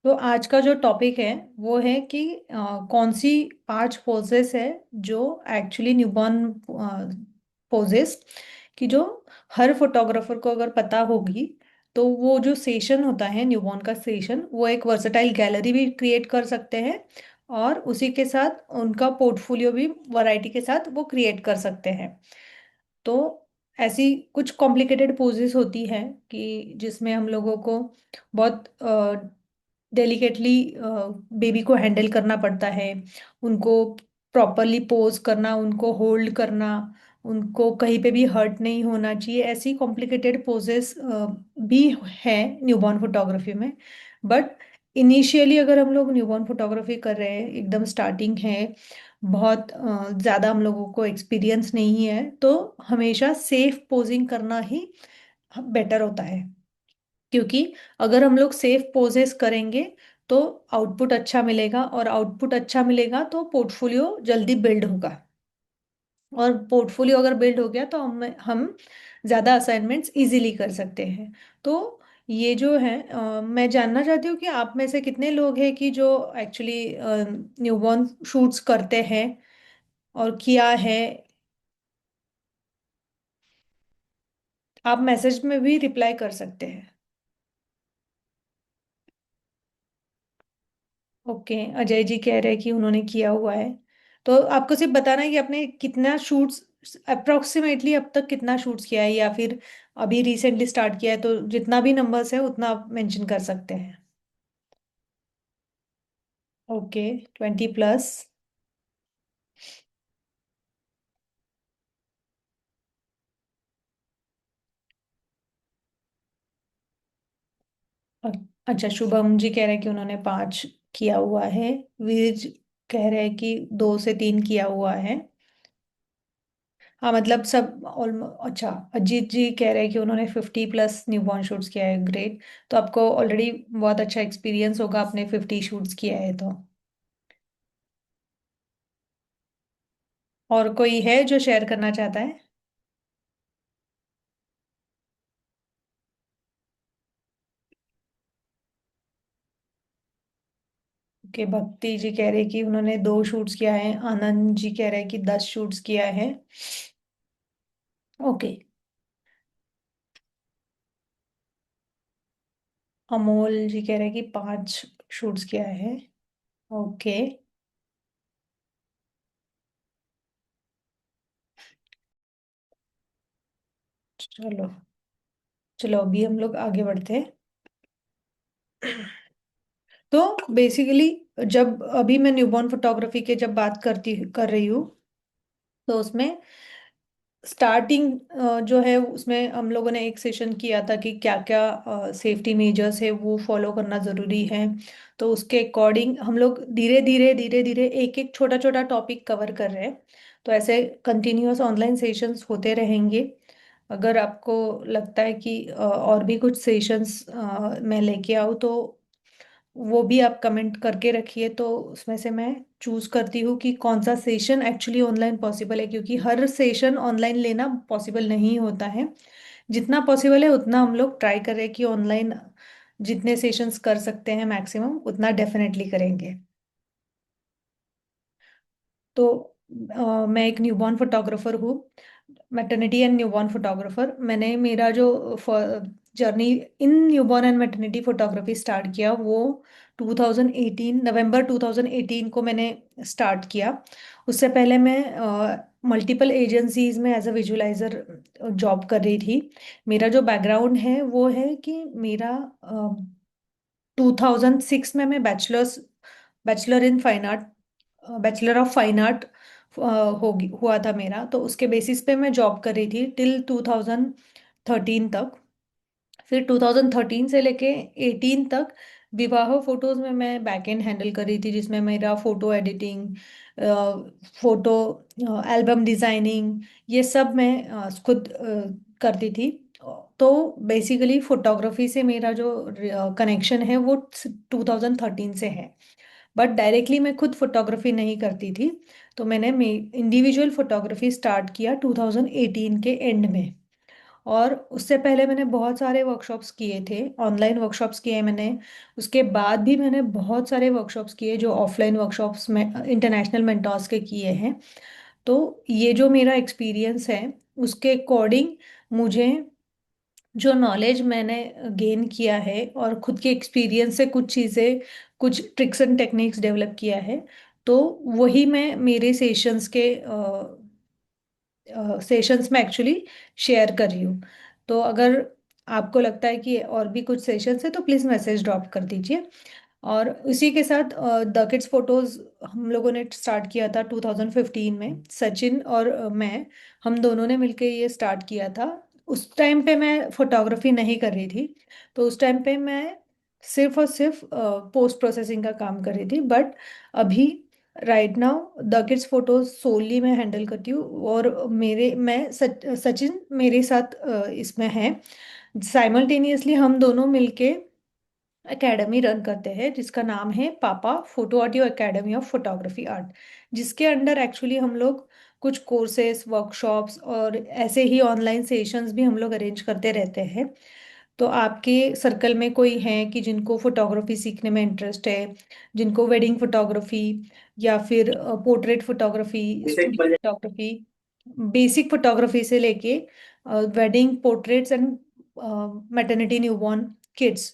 तो आज का जो टॉपिक है वो है कि कौन सी 5 पोजेस है जो एक्चुअली न्यूबॉर्न पोजेस कि जो हर फोटोग्राफर को अगर पता होगी तो वो जो सेशन होता है न्यूबॉर्न का सेशन वो एक वर्सेटाइल गैलरी भी क्रिएट कर सकते हैं और उसी के साथ उनका पोर्टफोलियो भी वैरायटी के साथ वो क्रिएट कर सकते हैं। तो ऐसी कुछ कॉम्प्लिकेटेड पोजेस होती हैं कि जिसमें हम लोगों को बहुत डेलिकेटली बेबी को हैंडल करना पड़ता है, उनको प्रॉपरली पोज करना, उनको होल्ड करना, उनको कहीं पे भी हर्ट नहीं होना चाहिए। ऐसी कॉम्प्लिकेटेड पोजेस भी है न्यूबॉर्न फोटोग्राफी में। बट इनिशियली अगर हम लोग न्यूबॉर्न फोटोग्राफी कर रहे हैं, एकदम स्टार्टिंग है, बहुत ज़्यादा हम लोगों को एक्सपीरियंस नहीं है, तो हमेशा सेफ पोजिंग करना ही बेटर होता है। क्योंकि अगर हम लोग सेफ पोजेस करेंगे तो आउटपुट अच्छा मिलेगा, और आउटपुट अच्छा मिलेगा तो पोर्टफोलियो जल्दी बिल्ड होगा, और पोर्टफोलियो अगर बिल्ड हो गया तो हम ज़्यादा असाइनमेंट्स इजीली कर सकते हैं। तो ये जो है मैं जानना चाहती हूँ कि आप में से कितने लोग हैं कि जो एक्चुअली न्यूबॉर्न शूट्स करते हैं और किया है। आप मैसेज में भी रिप्लाई कर सकते हैं। ओके, अजय जी कह रहे हैं कि उन्होंने किया हुआ है। तो आपको सिर्फ बताना है कि आपने कितना शूट्स अप्रोक्सीमेटली अब तक कितना शूट्स किया है, या फिर अभी रिसेंटली स्टार्ट किया है, तो जितना भी नंबर्स है उतना आप मेंशन कर सकते हैं। ओके, 20+। अच्छा, शुभम जी कह रहे हैं कि उन्होंने 5 किया हुआ है। वीर जी कह रहे हैं कि 2 से 3 किया हुआ है। हाँ, मतलब सब ऑलमोस्ट। अच्छा, अजीत जी कह रहे हैं कि उन्होंने 50+ न्यूबॉर्न शूट्स किया है। ग्रेट। तो आपको ऑलरेडी बहुत अच्छा एक्सपीरियंस होगा, आपने 50 शूट्स किया है तो। और कोई है जो शेयर करना चाहता है? कि भक्ति जी कह रहे हैं कि उन्होंने 2 शूट्स किया है। आनंद जी कह रहे हैं कि 10 शूट्स किया है। ओके। अमोल जी कह रहे हैं कि 5 शूट्स किया है। ओके। चलो, चलो अभी हम लोग आगे बढ़ते हैं। तो बेसिकली जब अभी मैं न्यूबॉर्न फोटोग्राफी के जब बात कर रही हूँ, तो उसमें स्टार्टिंग जो है उसमें हम लोगों ने एक सेशन किया था कि क्या क्या सेफ्टी मेजर्स है वो फॉलो करना ज़रूरी है। तो उसके अकॉर्डिंग हम लोग धीरे धीरे धीरे धीरे एक एक छोटा छोटा टॉपिक कवर कर रहे हैं। तो ऐसे कंटिन्यूअस ऑनलाइन सेशंस होते रहेंगे। अगर आपको लगता है कि और भी कुछ सेशंस मैं लेके आऊँ, तो वो भी आप कमेंट करके रखिए, तो उसमें से मैं चूज करती हूँ कि कौन सा सेशन एक्चुअली ऑनलाइन पॉसिबल है, क्योंकि हर सेशन ऑनलाइन लेना पॉसिबल नहीं होता है। जितना पॉसिबल है उतना हम लोग ट्राई कर रहे हैं कि ऑनलाइन जितने सेशंस कर सकते हैं मैक्सिमम उतना डेफिनेटली करेंगे। तो मैं एक न्यूबॉर्न फोटोग्राफर हूँ, मैटरनिटी एंड न्यूबॉर्न फोटोग्राफर। मैंने मेरा जो journey in newborn and maternity photography start किया वो 2018, नवंबर 2018 को मैंने स्टार्ट किया। उससे पहले मैं मल्टीपल एजेंसीज में एज अ विजुअलाइजर जॉब कर रही थी। मेरा जो बैकग्राउंड है वो है कि मेरा 2006 में मैं bachelor in fine art, bachelor of fine art होगी हुआ था मेरा। तो उसके बेसिस पे मैं जॉब कर रही थी टिल 2013 तक। फिर 2013 से लेके 18 तक विवाह फोटोज में मैं बैक एंड हैंडल कर रही थी, जिसमें मेरा photo editing, photo album designing, ये सब मैं खुद करती थी। तो बेसिकली फोटोग्राफी से मेरा जो कनेक्शन है वो 2013 से है। बट डायरेक्टली मैं खुद फोटोग्राफी नहीं करती थी। तो मैंने इंडिविजुअल फोटोग्राफी स्टार्ट किया 2018 के एंड में। और उससे पहले मैंने बहुत सारे वर्कशॉप्स किए थे, ऑनलाइन वर्कशॉप्स किए मैंने। उसके बाद भी मैंने बहुत सारे वर्कशॉप्स किए जो ऑफलाइन वर्कशॉप्स में इंटरनेशनल मेंटोर्स के किए हैं। तो ये जो मेरा एक्सपीरियंस है उसके अकॉर्डिंग मुझे जो नॉलेज मैंने गेन किया है और खुद के एक्सपीरियंस से कुछ चीज़ें, कुछ ट्रिक्स एंड टेक्निक्स डेवलप किया है, तो वही मैं मेरे सेशंस में एक्चुअली शेयर कर रही हूँ। तो अगर आपको लगता है कि और भी कुछ सेशंस है तो प्लीज़ मैसेज ड्रॉप कर दीजिए। और इसी के साथ द किड्स फोटोज हम लोगों ने स्टार्ट किया था 2015 में, सचिन और मैं, हम दोनों ने मिलकर ये स्टार्ट किया था। उस टाइम पे मैं फोटोग्राफी नहीं कर रही थी, तो उस टाइम पे मैं सिर्फ और सिर्फ पोस्ट प्रोसेसिंग का काम कर रही थी। बट अभी right now the kids photos solely मैं हैंडल करती हूँ, और सचिन मेरे साथ इसमें है। साइमल्टेनियसली हम दोनों मिलके एकेडमी रन करते हैं जिसका नाम है पापा photo audio academy of photography art, जिसके अंडर एक्चुअली हम लोग कुछ कोर्सेस, वर्कशॉप्स और ऐसे ही ऑनलाइन सेशंस भी हम लोग अरेंज करते रहते हैं। तो आपके सर्कल में कोई है कि जिनको फोटोग्राफी सीखने में इंटरेस्ट है, जिनको वेडिंग फोटोग्राफी या फिर portrait photography, studio photography, basic photography से लेके wedding, portraits and maternity, newborn kids,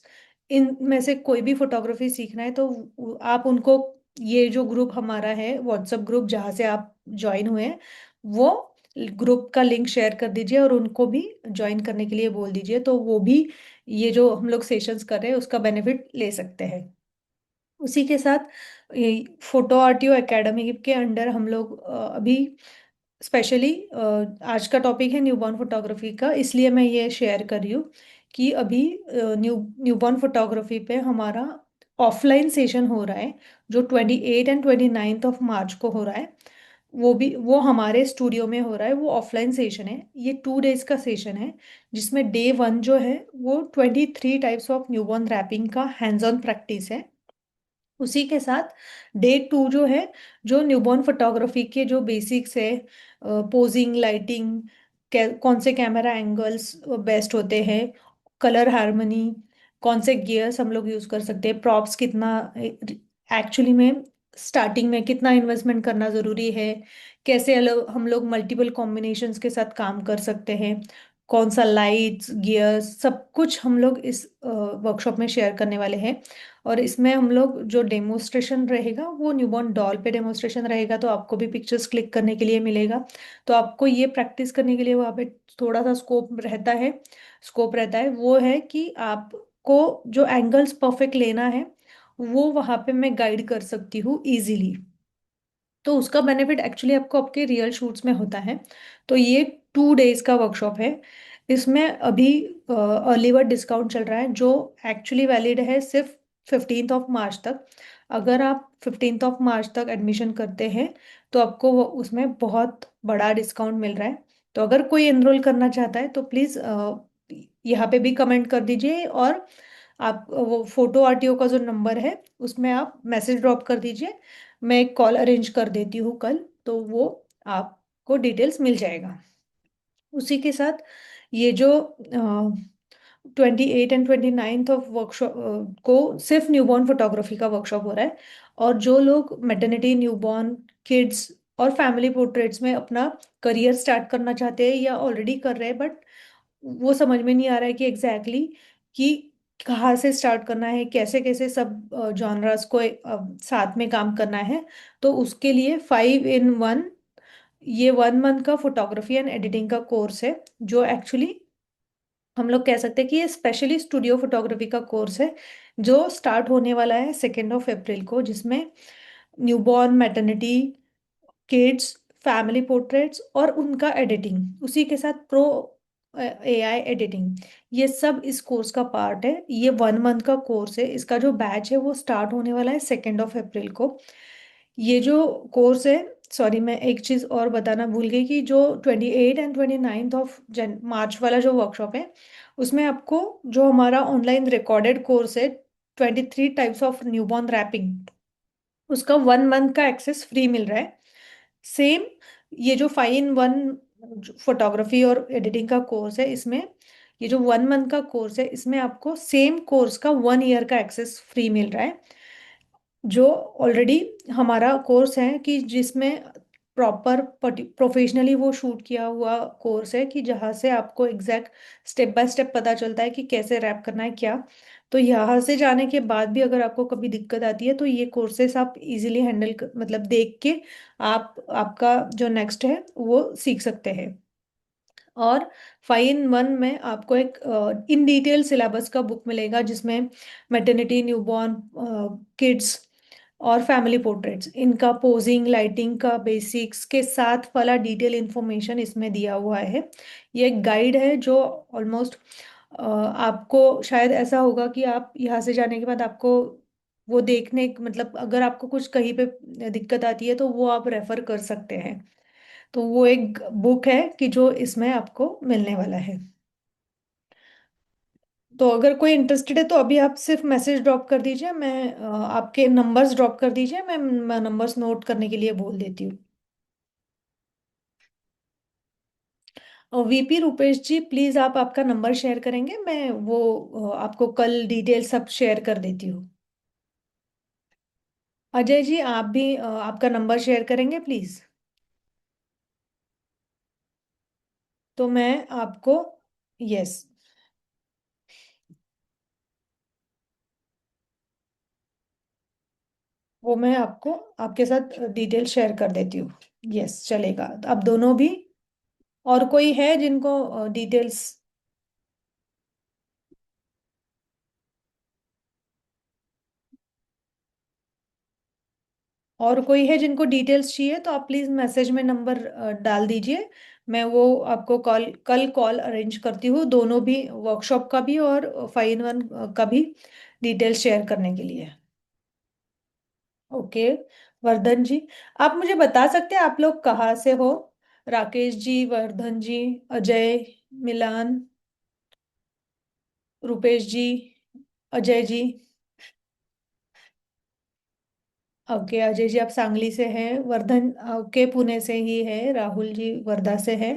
इन में से कोई भी फोटोग्राफी सीखना है तो आप उनको, ये जो ग्रुप हमारा है व्हाट्सएप ग्रुप जहाँ से आप ज्वाइन हुए हैं, वो ग्रुप का लिंक शेयर कर दीजिए और उनको भी ज्वाइन करने के लिए बोल दीजिए, तो वो भी ये जो हम लोग सेशंस कर रहे हैं उसका बेनिफिट ले सकते हैं। उसी के साथ फोटो आर्टियो एकेडमी के अंडर हम लोग अभी स्पेशली, आज का टॉपिक है न्यूबॉर्न फोटोग्राफी का, इसलिए मैं ये शेयर कर रही हूँ कि अभी न्यूबॉर्न फोटोग्राफी पे हमारा ऑफलाइन सेशन हो रहा है जो 28 एंड 29 ऑफ मार्च को हो रहा है। वो हमारे स्टूडियो में हो रहा है, वो ऑफलाइन सेशन है। ये 2 डेज का सेशन है जिसमें डे 1 जो है वो 23 टाइप्स ऑफ न्यूबॉर्न रैपिंग का हैंड्स ऑन प्रैक्टिस है। उसी के साथ डे 2 जो है, जो न्यूबॉर्न फोटोग्राफी के जो बेसिक्स है, पोजिंग, लाइटिंग, कौन से कैमरा एंगल्स बेस्ट होते हैं, कलर हार्मनी, कौन से गियर्स हम लोग यूज कर सकते हैं, प्रॉप्स कितना एक्चुअली में स्टार्टिंग में कितना इन्वेस्टमेंट करना जरूरी है, कैसे अलग हम लोग मल्टीपल कॉम्बिनेशंस के साथ काम कर सकते हैं, कौन सा लाइट्स, गियर्स, सब कुछ हम लोग इस वर्कशॉप में शेयर करने वाले हैं। और इसमें हम लोग जो डेमोस्ट्रेशन रहेगा वो न्यूबॉर्न डॉल पे डेमोस्ट्रेशन रहेगा, तो आपको भी पिक्चर्स क्लिक करने के लिए मिलेगा। तो आपको ये प्रैक्टिस करने के लिए वहाँ पे थोड़ा सा स्कोप रहता है, वो है कि आपको जो एंगल्स परफेक्ट लेना है वो वहाँ पे मैं गाइड कर सकती हूँ इजीली। तो उसका बेनिफिट एक्चुअली आपको आपके रियल शूट्स में होता है। तो ये 2 डेज का वर्कशॉप है। इसमें अभी अर्ली बर्ड डिस्काउंट चल रहा है जो एक्चुअली वैलिड है सिर्फ 15 मार्च तक। अगर आप 15 मार्च तक एडमिशन करते हैं तो आपको उसमें बहुत बड़ा डिस्काउंट मिल रहा है। तो अगर कोई एनरोल करना चाहता है तो प्लीज़ यहाँ पे भी कमेंट कर दीजिए, और आप वो फोटो आरटीओ का जो नंबर है उसमें आप मैसेज ड्रॉप कर दीजिए। मैं एक कॉल अरेंज कर देती हूँ कल, तो वो आपको डिटेल्स मिल जाएगा। उसी के साथ ये जो 28 एंड 29 ऑफ वर्कशॉप को सिर्फ न्यूबॉर्न फोटोग्राफी का वर्कशॉप हो रहा है। और जो लोग मैटरनिटी, न्यूबॉर्न, किड्स और फैमिली पोर्ट्रेट्स में अपना करियर स्टार्ट करना चाहते हैं या ऑलरेडी कर रहे हैं, बट वो समझ में नहीं आ रहा है कि कि कहाँ से स्टार्ट करना है, कैसे कैसे सब जॉनरास को साथ में काम करना है, तो उसके लिए 5 in 1, ये 1 मंथ का फोटोग्राफी एंड एडिटिंग का कोर्स है जो एक्चुअली हम लोग कह सकते हैं कि ये स्पेशली स्टूडियो फोटोग्राफी का कोर्स है जो स्टार्ट होने वाला है 2 अप्रैल को, जिसमें newborn, maternity, kids, family portraits और उनका एडिटिंग, उसी के साथ प्रो एआई एडिटिंग, ये सब इस कोर्स का पार्ट है। ये 1 मंथ का कोर्स है। इसका जो बैच है वो स्टार्ट होने वाला है 2 अप्रैल को। ये जो कोर्स है, सॉरी मैं एक चीज़ और बताना भूल गई कि जो 28 एंड 29 ऑफ मार्च वाला जो वर्कशॉप है उसमें आपको जो हमारा ऑनलाइन रिकॉर्डेड कोर्स है 23 टाइप्स ऑफ न्यूबॉर्न रैपिंग, उसका 1 मंथ का एक्सेस फ्री मिल रहा है। सेम ये जो 5 in 1 फोटोग्राफी और एडिटिंग का कोर्स है, इसमें ये जो 1 मंथ का कोर्स है, इसमें आपको सेम कोर्स का 1 ईयर का एक्सेस फ्री मिल रहा है। जो ऑलरेडी हमारा कोर्स है कि जिसमें प्रॉपर प्रोफेशनली वो शूट किया हुआ कोर्स है, कि जहाँ से आपको एग्जैक्ट स्टेप बाय स्टेप पता चलता है कि कैसे रैप करना है क्या। तो यहाँ से जाने के बाद भी अगर आपको कभी दिक्कत आती है तो ये कोर्सेस आप इजीली हैंडल मतलब देख के आप आपका जो नेक्स्ट है वो सीख सकते हैं। और 5 in 1 में आपको एक इन डिटेल सिलेबस का बुक मिलेगा, जिसमें मैटरनिटी, न्यूबॉर्न, किड्स और फैमिली पोर्ट्रेट्स, इनका पोजिंग, लाइटिंग का बेसिक्स के साथ वाला डिटेल इंफॉर्मेशन इसमें दिया हुआ है। ये एक गाइड है जो ऑलमोस्ट आपको शायद ऐसा होगा कि आप यहाँ से जाने के बाद आपको वो देखने मतलब अगर आपको कुछ कहीं पे दिक्कत आती है तो वो आप रेफर कर सकते हैं। तो वो एक बुक है कि जो इसमें आपको मिलने वाला है। तो अगर कोई इंटरेस्टेड है तो अभी आप सिर्फ मैसेज ड्रॉप कर दीजिए, मैं आपके नंबर्स ड्रॉप कर दीजिए, मैं नंबर्स नोट करने के लिए बोल देती हूँ। वीपी रुपेश जी, प्लीज़ आप आपका नंबर शेयर करेंगे, मैं वो आपको कल डिटेल सब शेयर कर देती हूँ। अजय जी, आप भी आपका नंबर शेयर करेंगे प्लीज़। तो मैं आपको, यस, वो मैं आपको आपके साथ डिटेल शेयर कर देती हूँ। यस, चलेगा, तो अब दोनों भी। और कोई है जिनको डिटेल्स, और कोई है जिनको डिटेल्स चाहिए तो आप प्लीज मैसेज में नंबर डाल दीजिए। मैं वो आपको कल कॉल अरेंज करती हूँ, दोनों भी, वर्कशॉप का भी और 5 in 1 का भी डिटेल्स शेयर करने के लिए। ओके। वर्धन जी, आप मुझे बता सकते हैं आप लोग कहाँ से हो? राकेश जी, वर्धन जी, अजय, मिलान, रुपेश जी, अजय जी। ओके, अजय जी आप सांगली से हैं, वर्धन ओके पुणे से ही है, राहुल जी वर्धा से है।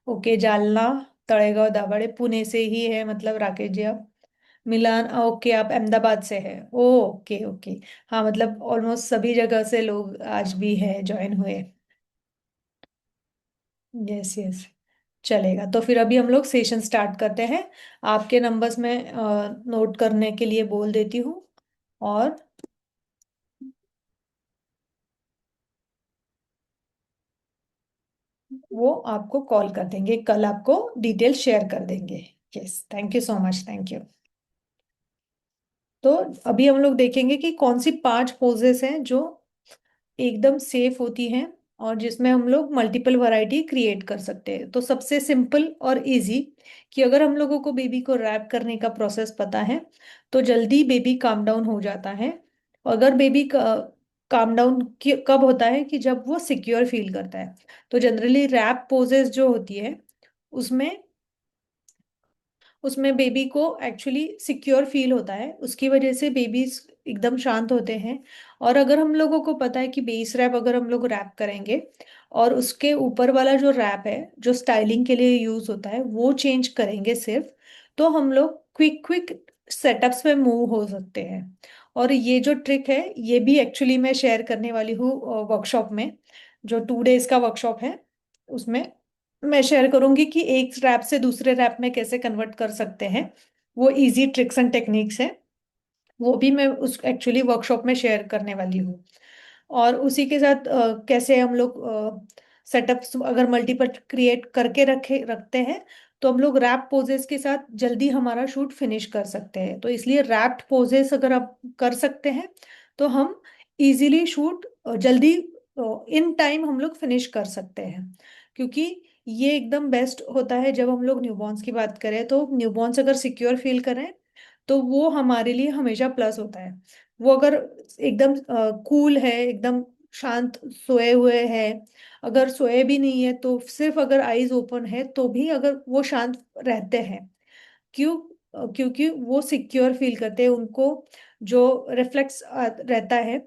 ओके, जालना, तळेगाव दाभाडे पुणे से ही है, मतलब राकेश जी आप। मिलान ओके, आप अहमदाबाद से है। Okay okay. हाँ, मतलब ऑलमोस्ट सभी जगह से लोग आज भी है ज्वाइन हुए। यस यस, चलेगा, तो फिर अभी हम लोग सेशन स्टार्ट करते हैं। आपके नंबर्स में नोट करने के लिए बोल देती हूँ, और वो आपको कॉल कर देंगे, कल आपको डिटेल शेयर कर देंगे। Yes, thank you so much, thank you. तो अभी हम लोग देखेंगे कि कौन सी 5 पोजेस हैं जो एकदम सेफ होती हैं और जिसमें हम लोग मल्टीपल वैरायटी क्रिएट कर सकते हैं। तो सबसे सिंपल और इजी, कि अगर हम लोगों को बेबी को रैप करने का प्रोसेस पता है तो जल्दी बेबी काम डाउन हो जाता है। अगर बेबी काम डाउन कब होता है, कि जब वो सिक्योर फील करता है। तो जनरली रैप पोजेस जो होती है उसमें उसमें बेबी को एक्चुअली सिक्योर फील होता है, उसकी वजह से बेबीज एकदम शांत होते हैं। और अगर हम लोगों को पता है कि बेस रैप अगर हम लोग रैप करेंगे और उसके ऊपर वाला जो रैप है जो स्टाइलिंग के लिए यूज होता है वो चेंज करेंगे सिर्फ, तो हम लोग क्विक क्विक सेटअप्स में मूव हो सकते हैं। और ये जो ट्रिक है ये भी एक्चुअली मैं शेयर करने वाली हूँ वर्कशॉप में, जो 2 days का वर्कशॉप है उसमें मैं शेयर करूंगी कि एक रैप से दूसरे रैप में कैसे कन्वर्ट कर सकते हैं। वो इजी ट्रिक्स एंड टेक्निक्स है, वो भी मैं उस एक्चुअली वर्कशॉप में शेयर करने वाली हूँ। और उसी के साथ कैसे हम लोग सेटअप्स अगर मल्टीपल क्रिएट करके रखते हैं तो हम लोग रैप पोजेस के साथ जल्दी हमारा शूट फिनिश कर सकते हैं। तो इसलिए रैप्ड पोजेस अगर आप कर सकते हैं तो हम इजीली शूट जल्दी इन टाइम हम लोग फिनिश कर सकते हैं। क्योंकि ये एकदम बेस्ट होता है जब हम लोग न्यूबॉर्न्स की बात करें, तो न्यूबॉर्न्स अगर सिक्योर फील करें तो वो हमारे लिए हमेशा प्लस होता है। वो अगर एकदम कूल है, एकदम शांत सोए हुए है, अगर सोए भी नहीं है तो सिर्फ अगर आईज ओपन है तो भी अगर वो शांत रहते हैं, क्यों? क्योंकि वो सिक्योर फील करते हैं, उनको जो रिफ्लेक्स रहता है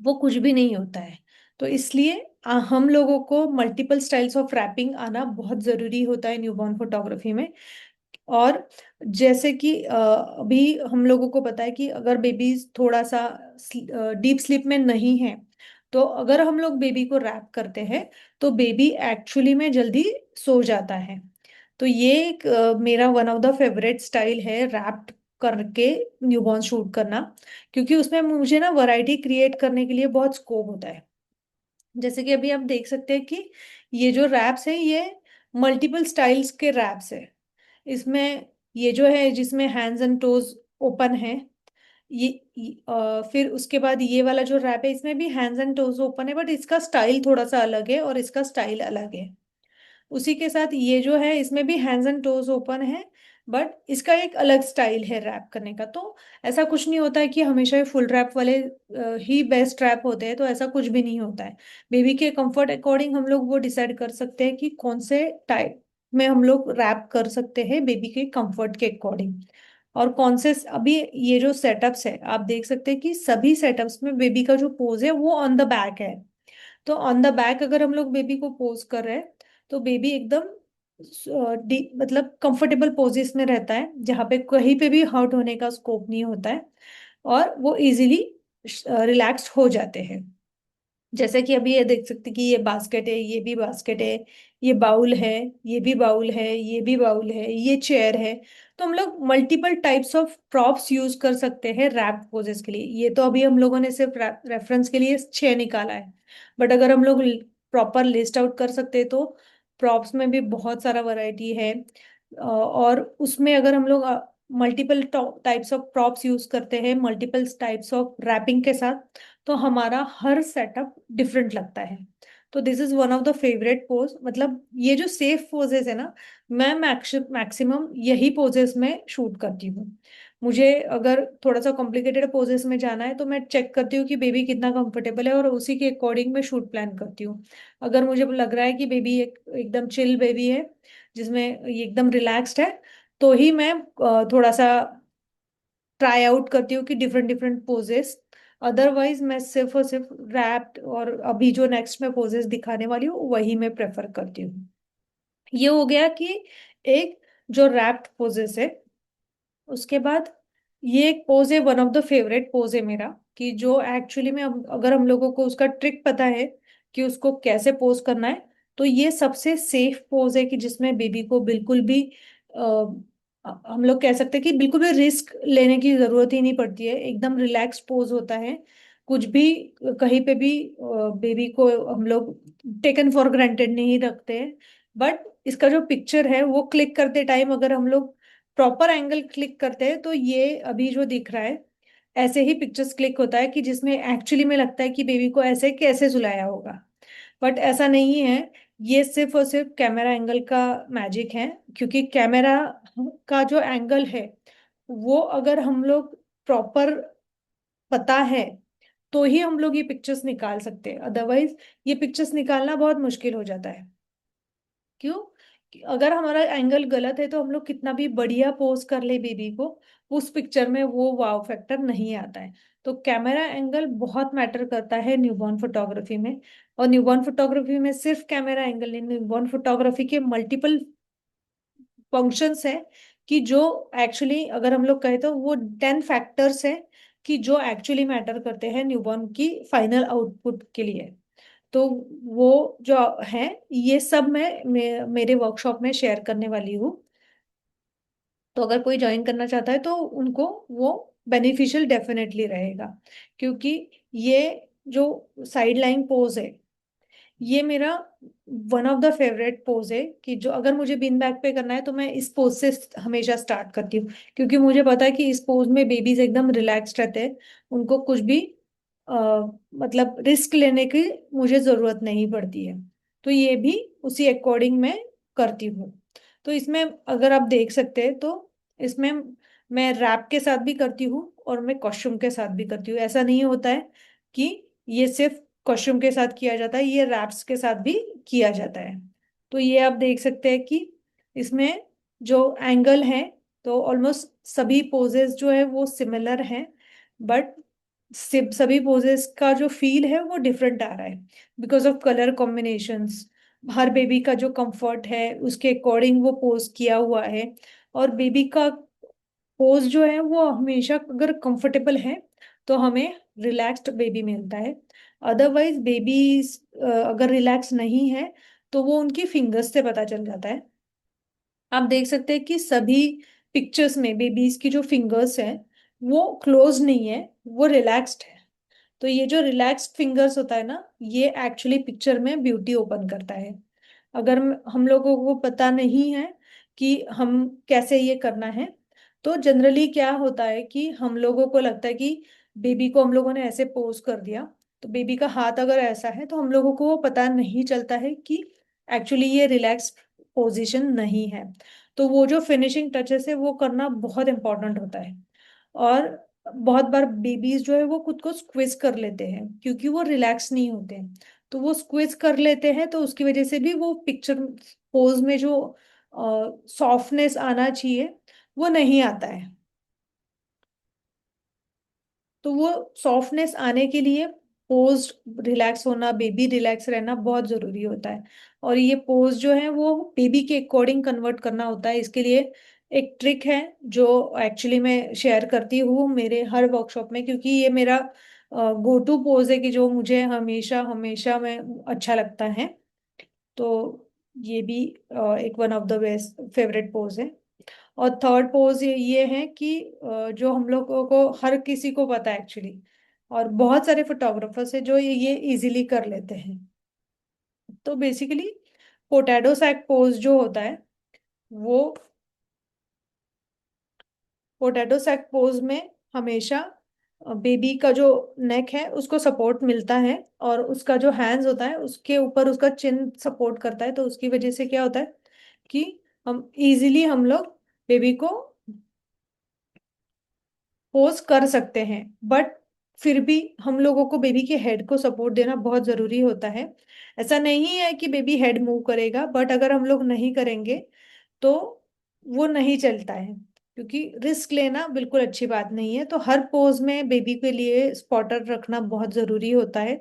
वो कुछ भी नहीं होता है। तो इसलिए हम लोगों को मल्टीपल स्टाइल्स ऑफ रैपिंग आना बहुत जरूरी होता है न्यूबॉर्न फोटोग्राफी में। और जैसे कि अभी हम लोगों को पता है कि अगर बेबी थोड़ा सा डीप स्लीप में नहीं है, तो अगर हम लोग बेबी को रैप करते हैं तो बेबी एक्चुअली में जल्दी सो जाता है। तो ये एक मेरा one of the favourite style है रैप करके न्यूबॉर्न शूट करना, क्योंकि उसमें मुझे ना वैरायटी क्रिएट करने के लिए बहुत स्कोप होता है। जैसे कि अभी आप देख सकते हैं कि ये जो रैप्स है ये मल्टीपल स्टाइल्स के रैप्स है। इसमें ये जो है जिसमें हैंड्स एंड टोज ओपन है, फिर उसके बाद ये वाला जो रैप है इसमें भी हैंड्स एंड टोज ओपन है, बट इसका स्टाइल थोड़ा सा अलग है और इसका स्टाइल अलग है। उसी के साथ ये जो है इसमें भी हैंड्स एंड टोज ओपन है, बट इसका एक अलग स्टाइल है रैप करने का। तो ऐसा कुछ नहीं होता है कि हमेशा फुल रैप वाले ही बेस्ट रैप होते हैं, तो ऐसा कुछ भी नहीं होता है। बेबी के कंफर्ट अकॉर्डिंग हम लोग वो डिसाइड कर सकते हैं कि कौन से टाइप में हम लोग रैप कर सकते हैं बेबी के कंफर्ट के अकॉर्डिंग। और कौन से अभी ये जो सेटअप्स है आप देख सकते हैं कि सभी सेटअप्स में बेबी का जो पोज है वो ऑन द बैक है। तो ऑन द बैक अगर हम लोग बेबी को पोज कर रहे हैं तो बेबी एकदम मतलब कंफर्टेबल पोजिस में रहता है, जहाँ पे कहीं पे भी हर्ट होने का स्कोप नहीं होता है, और वो इजीली रिलैक्स्ड हो जाते हैं। जैसे कि अभी ये देख सकते कि ये बास्केट है, ये भी बास्केट है, ये बाउल है, ये भी बाउल है, ये भी बाउल है, ये चेयर है। तो हम लोग multiple types of props use कर सकते हैं रैप पोजेस के लिए। ये तो अभी हम लोगों ने सिर्फ रेफरेंस के लिए 6 निकाला है, बट अगर हम लोग प्रॉपर लिस्ट आउट कर सकते हैं तो प्रॉप्स में भी बहुत सारा वैरायटी है। और उसमें अगर हम लोग multiple types of props use करते हैं मल्टीपल टाइप्स ऑफ रैपिंग के साथ, तो हमारा हर सेटअप डिफरेंट लगता है। तो this is one of the favourite pose. मतलब ये जो सेफ पोजेस है ना, मैं मैक्सिमम यही पोजेस में शूट करती हूँ। मुझे अगर थोड़ा सा कॉम्प्लिकेटेड पोजेस में जाना है तो मैं चेक करती हूँ कि बेबी कितना कंफर्टेबल है और उसी के अकॉर्डिंग मैं शूट प्लान करती हूँ। अगर मुझे लग रहा है कि बेबी एकदम चिल बेबी है, जिसमें ये एकदम रिलैक्स्ड है, तो ही मैं थोड़ा सा ट्राई आउट करती हूँ कि डिफरेंट डिफरेंट पोजेस। अदरवाइज मैं सिर्फ और सिर्फ रैप्ड और अभी जो नेक्स्ट में पोजेस दिखाने वाली हूँ वही मैं प्रेफर करती हूँ। ये हो गया कि एक जो रैप्ड पोजेस है। उसके बाद ये एक पोज है, one of the favourite pose है मेरा, कि जो एक्चुअली में अगर हम लोगों को उसका ट्रिक पता है कि उसको कैसे पोज करना है, तो ये सबसे सेफ पोज है कि जिसमें बेबी को बिल्कुल भी हम लोग कह सकते हैं कि बिल्कुल भी रिस्क लेने की जरूरत ही नहीं पड़ती है। एकदम रिलैक्स पोज होता है। कुछ भी कहीं पे भी बेबी को हम लोग टेकन फॉर ग्रांटेड नहीं रखते हैं। बट इसका जो पिक्चर है वो क्लिक करते टाइम अगर हम लोग प्रॉपर एंगल क्लिक करते हैं तो ये अभी जो दिख रहा है ऐसे ही पिक्चर्स क्लिक होता है कि जिसमें एक्चुअली में लगता है कि बेबी को ऐसे कैसे सुलाया होगा। बट ऐसा नहीं है। ये सिर्फ और सिर्फ कैमरा एंगल का मैजिक है, क्योंकि कैमरा का जो एंगल है वो अगर हम लोग प्रॉपर पता है तो ही हम लोग ये पिक्चर्स निकाल सकते हैं। अदरवाइज ये पिक्चर्स निकालना बहुत मुश्किल हो जाता है। क्यों? कि अगर हमारा एंगल गलत है तो हम लोग कितना भी बढ़िया पोज कर ले बेबी को, उस पिक्चर में वो वाव फैक्टर नहीं आता है। तो कैमरा एंगल बहुत मैटर करता है न्यूबॉर्न फोटोग्राफी में। और न्यूबॉर्न फोटोग्राफी में सिर्फ कैमरा एंगल नहीं, न्यूबॉर्न फोटोग्राफी के मल्टीपल फंक्शंस है कि जो एक्चुअली अगर हम लोग कहें तो वो 10 फैक्टर्स है कि जो एक्चुअली मैटर करते हैं न्यूबॉर्न की फाइनल आउटपुट के लिए। तो वो जो है ये सब मेरे वर्कशॉप में शेयर करने वाली हूँ। तो अगर कोई ज्वाइन करना चाहता है तो उनको वो बेनिफिशियल डेफिनेटली रहेगा, क्योंकि ये जो साइड लाइन पोज है ये मेरा one of the favourite pose है, कि जो अगर मुझे बीन बैक पे करना है तो मैं इस पोज से हमेशा स्टार्ट करती हूँ। क्योंकि मुझे पता है कि इस पोज में बेबीज एकदम रिलैक्स्ड रहते हैं, उनको कुछ भी मतलब रिस्क लेने की मुझे जरूरत नहीं पड़ती है। तो ये भी उसी अकॉर्डिंग मैं करती हूँ। तो इसमें अगर आप देख सकते हैं तो इसमें मैं रैप के साथ भी करती हूँ और मैं कॉस्ट्यूम के साथ भी करती हूँ। ऐसा नहीं होता है कि ये सिर्फ कॉस्ट्यूम के साथ किया जाता है, ये रैप्स के साथ भी किया जाता है। तो ये आप देख सकते हैं कि इसमें जो एंगल है तो ऑलमोस्ट सभी पोजेस जो है वो सिमिलर हैं, बट सिर्फ सभी पोजेस का जो फील है वो डिफरेंट आ रहा है, because of colour combinations. Her baby का जो कंफर्ट है उसके अकॉर्डिंग वो पोज किया हुआ है। और बेबी का पोज जो है वो हमेशा अगर कंफर्टेबल है तो हमें रिलैक्स्ड बेबी मिलता है। अदरवाइज बेबी अगर रिलैक्स नहीं है तो वो उनकी फिंगर्स से पता चल जाता है। आप देख सकते हैं कि सभी पिक्चर्स में बेबीज की जो फिंगर्स हैं वो क्लोज नहीं है, वो रिलैक्स्ड है। तो ये जो रिलैक्स्ड फिंगर्स होता है ना, ये एक्चुअली पिक्चर में ब्यूटी ओपन करता है। अगर हम लोगों को पता नहीं है कि हम कैसे ये करना है, तो जनरली क्या होता है कि हम लोगों को लगता है कि बेबी को हम लोगों ने ऐसे पोज कर दिया, तो बेबी का हाथ अगर ऐसा है तो हम लोगों को वो पता नहीं चलता है कि एक्चुअली ये रिलैक्स पोजीशन नहीं है। तो वो जो फिनिशिंग टचेस है वो करना बहुत इंपॉर्टेंट होता है। और बहुत बार बेबीज जो है वो खुद को स्क्विज कर लेते हैं क्योंकि वो रिलैक्स नहीं होते हैं। तो वो स्क्विज कर लेते हैं तो उसकी वजह से भी वो पिक्चर पोज में जो सॉफ्टनेस आना चाहिए वो नहीं आता है। तो वो सॉफ्टनेस आने के लिए पोज रिलैक्स होना, बेबी रिलैक्स रहना बहुत जरूरी होता है। और ये पोज जो है वो बेबी के अकॉर्डिंग कन्वर्ट करना होता है। इसके लिए एक ट्रिक है जो एक्चुअली मैं शेयर करती हूँ मेरे हर वर्कशॉप में, क्योंकि ये मेरा गो टू पोज है कि जो मुझे हमेशा हमेशा में अच्छा लगता है। तो ये भी एक one of the best favourite pose है। और थर्ड पोज ये है कि जो हम लोगों को हर किसी को पता है एक्चुअली, और बहुत सारे फोटोग्राफर्स है जो ये इजीली कर लेते हैं। तो बेसिकली पोटैटो सैक पोज जो होता है वो, पोटैटो सैक पोज में हमेशा बेबी का जो नेक है उसको सपोर्ट मिलता है, और उसका जो हैंड्स होता है उसके ऊपर उसका चिन सपोर्ट करता है। तो उसकी वजह से क्या होता है कि हम इजीली हम लोग बेबी को पोज कर सकते हैं। बट फिर भी हम लोगों को बेबी के हेड को सपोर्ट देना बहुत जरूरी होता है। ऐसा नहीं है कि बेबी हेड मूव करेगा, बट अगर हम लोग नहीं करेंगे तो वो नहीं चलता है, क्योंकि रिस्क लेना बिल्कुल अच्छी बात नहीं है। तो हर पोज में बेबी के लिए स्पॉटर रखना बहुत जरूरी होता है।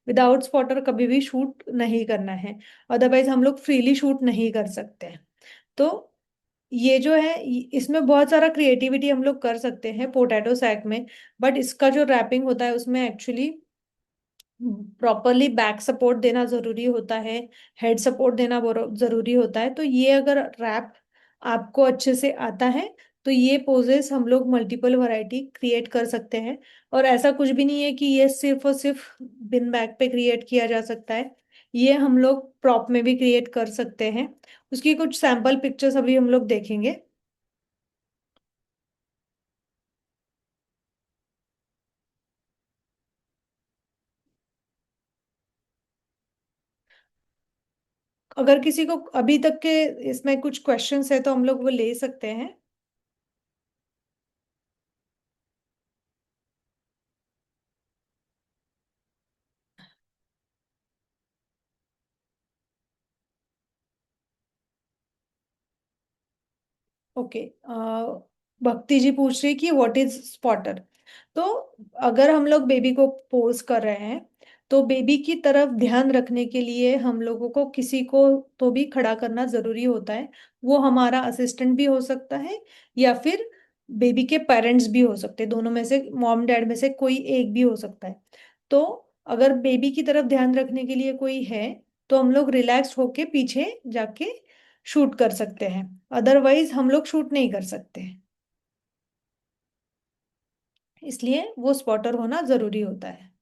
विदाउट स्पॉटर कभी भी शूट नहीं करना है, अदरवाइज हम लोग फ्रीली शूट नहीं कर सकते हैं। तो ये जो है इसमें बहुत सारा क्रिएटिविटी हम लोग कर सकते हैं पोटैटो सैक में। बट इसका जो रैपिंग होता है उसमें एक्चुअली प्रॉपरली बैक सपोर्ट देना जरूरी होता है, हेड सपोर्ट देना जरूरी होता है। तो ये अगर रैप आपको अच्छे से आता है तो ये पोजेस हम लोग मल्टीपल वैरायटी क्रिएट कर सकते हैं। और ऐसा कुछ भी नहीं है कि ये सिर्फ और सिर्फ बिन बैक पे क्रिएट किया जा सकता है, ये हम लोग प्रॉप में भी क्रिएट कर सकते हैं। उसकी कुछ सैंपल पिक्चर्स अभी हम लोग देखेंगे। अगर किसी को अभी तक के इसमें कुछ क्वेश्चंस है तो हम लोग वो ले सकते हैं। ओके, भक्ति जी पूछ रही कि व्हाट इज स्पॉटर। तो अगर हम लोग बेबी को पोज कर रहे हैं तो बेबी की तरफ ध्यान रखने के लिए हम लोगों को किसी को तो भी खड़ा करना जरूरी होता है। वो हमारा असिस्टेंट भी हो सकता है या फिर बेबी के पेरेंट्स भी हो सकते हैं, दोनों में से मॉम डैड में से कोई एक भी हो सकता है। तो अगर बेबी की तरफ ध्यान रखने के लिए कोई है तो हम लोग रिलैक्स होके पीछे जाके शूट कर सकते हैं, अदरवाइज हम लोग शूट नहीं कर सकते। इसलिए वो स्पॉटर होना जरूरी होता है।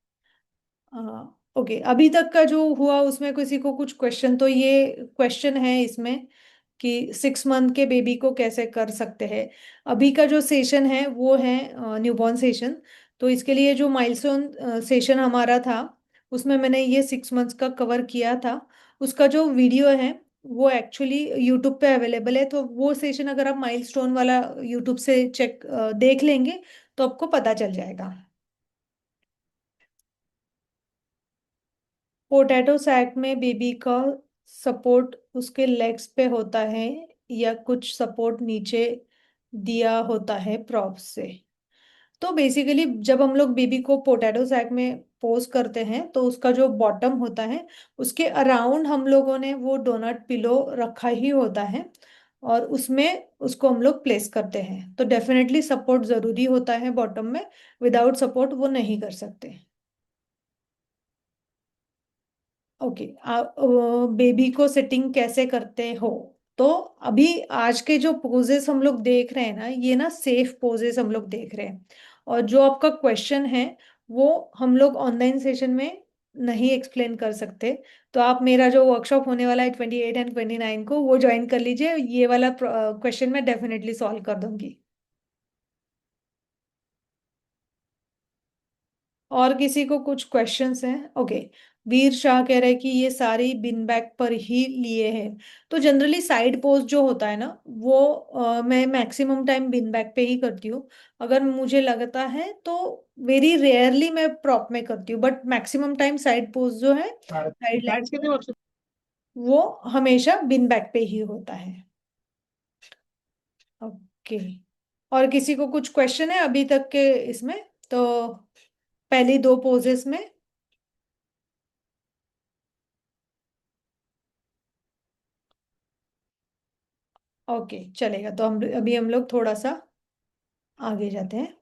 ओके, अभी तक का जो हुआ उसमें किसी को कुछ क्वेश्चन, तो ये क्वेश्चन है इसमें कि 6 मंथ के बेबी को कैसे कर सकते हैं। अभी का जो सेशन है वो है न्यूबॉर्न सेशन। तो इसके लिए जो माइलस्टोन सेशन हमारा था उसमें मैंने ये 6 मंथ्स का कवर किया था। उसका जो वीडियो है वो एक्चुअली यूट्यूब पे अवेलेबल है। तो वो सेशन अगर आप माइलस्टोन वाला यूट्यूब से चेक देख लेंगे तो आपको पता चल जाएगा। पोटैटो सैक में बेबी का सपोर्ट उसके लेग्स पे होता है या कुछ सपोर्ट नीचे दिया होता है प्रॉप से। तो बेसिकली जब हम लोग बेबी को पोटैटो सैक में पोज करते हैं तो उसका जो बॉटम होता है उसके अराउंड हम लोगों ने वो डोनट पिलो रखा ही होता है, और उसमें उसको हम लोग प्लेस करते हैं। तो डेफिनेटली सपोर्ट जरूरी होता है बॉटम में, विदाउट सपोर्ट वो नहीं कर सकते। ओके, आप बेबी को सिटिंग कैसे करते हो? तो अभी आज के जो पोजेस हम लोग देख रहे हैं ना, ये ना सेफ पोजेस हम लोग देख रहे हैं। और जो आपका क्वेश्चन है वो हम लोग ऑनलाइन सेशन में नहीं एक्सप्लेन कर सकते। तो आप मेरा जो वर्कशॉप होने वाला है 28 एंड 29 को, वो ज्वाइन कर लीजिए। ये वाला क्वेश्चन मैं डेफिनेटली सॉल्व कर दूंगी। और किसी को कुछ क्वेश्चंस हैं? ओके। वीर शाह कह रहे हैं कि ये सारी बिन बैक पर ही लिए हैं। तो जनरली साइड पोज जो होता है ना, वो मैं मैक्सिमम टाइम बिन बैक पे ही करती हूँ। अगर मुझे लगता है तो वेरी रेयरली मैं प्रॉप में करती हूँ, but maximum time side pose जो है, साइड लेग, वो हमेशा बिन बैक पे ही होता है। ओके। और किसी को कुछ क्वेश्चन है अभी तक के इसमें? तो पहली दो पोजेस में। ओके, चलेगा। तो हम लोग थोड़ा सा आगे जाते हैं।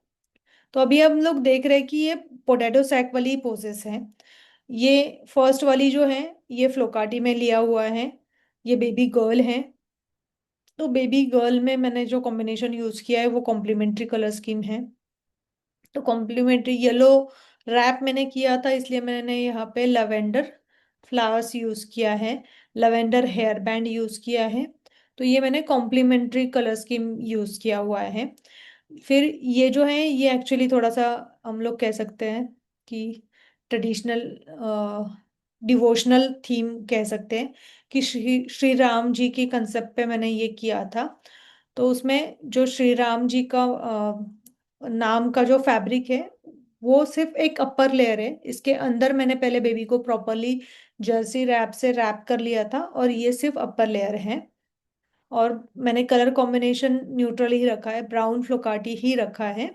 तो अभी हम लोग देख रहे हैं कि ये पोटैटो सैक वाली पोसेस हैं। ये फर्स्ट वाली जो है, ये फ्लोकाटी में लिया हुआ है। ये बेबी गर्ल है। तो बेबी गर्ल में मैंने जो कॉम्बिनेशन यूज किया है वो कॉम्प्लीमेंट्री कलर स्कीम है। तो कॉम्प्लीमेंट्री येलो रैप मैंने किया था, इसलिए मैंने यहाँ पे लेवेंडर फ्लावर्स यूज किया है, लेवेंडर हेयर बैंड यूज किया है। तो ये मैंने कॉम्प्लीमेंट्री कलर स्कीम यूज किया हुआ है। फिर ये जो है ये एक्चुअली थोड़ा सा हम लोग कह सकते हैं कि ट्रेडिशनल डिवोशनल थीम कह सकते हैं, कि श्री श्री राम जी के कंसेप्ट पे मैंने ये किया था। तो उसमें जो श्री राम जी का नाम का जो फैब्रिक है, वो सिर्फ एक अपर लेयर है। इसके अंदर मैंने पहले बेबी को प्रॉपरली जर्सी रैप से रैप कर लिया था, और ये सिर्फ अपर लेयर है। और मैंने कलर कॉम्बिनेशन न्यूट्रल ही रखा है, ब्राउन फ्लोकाटी ही रखा है,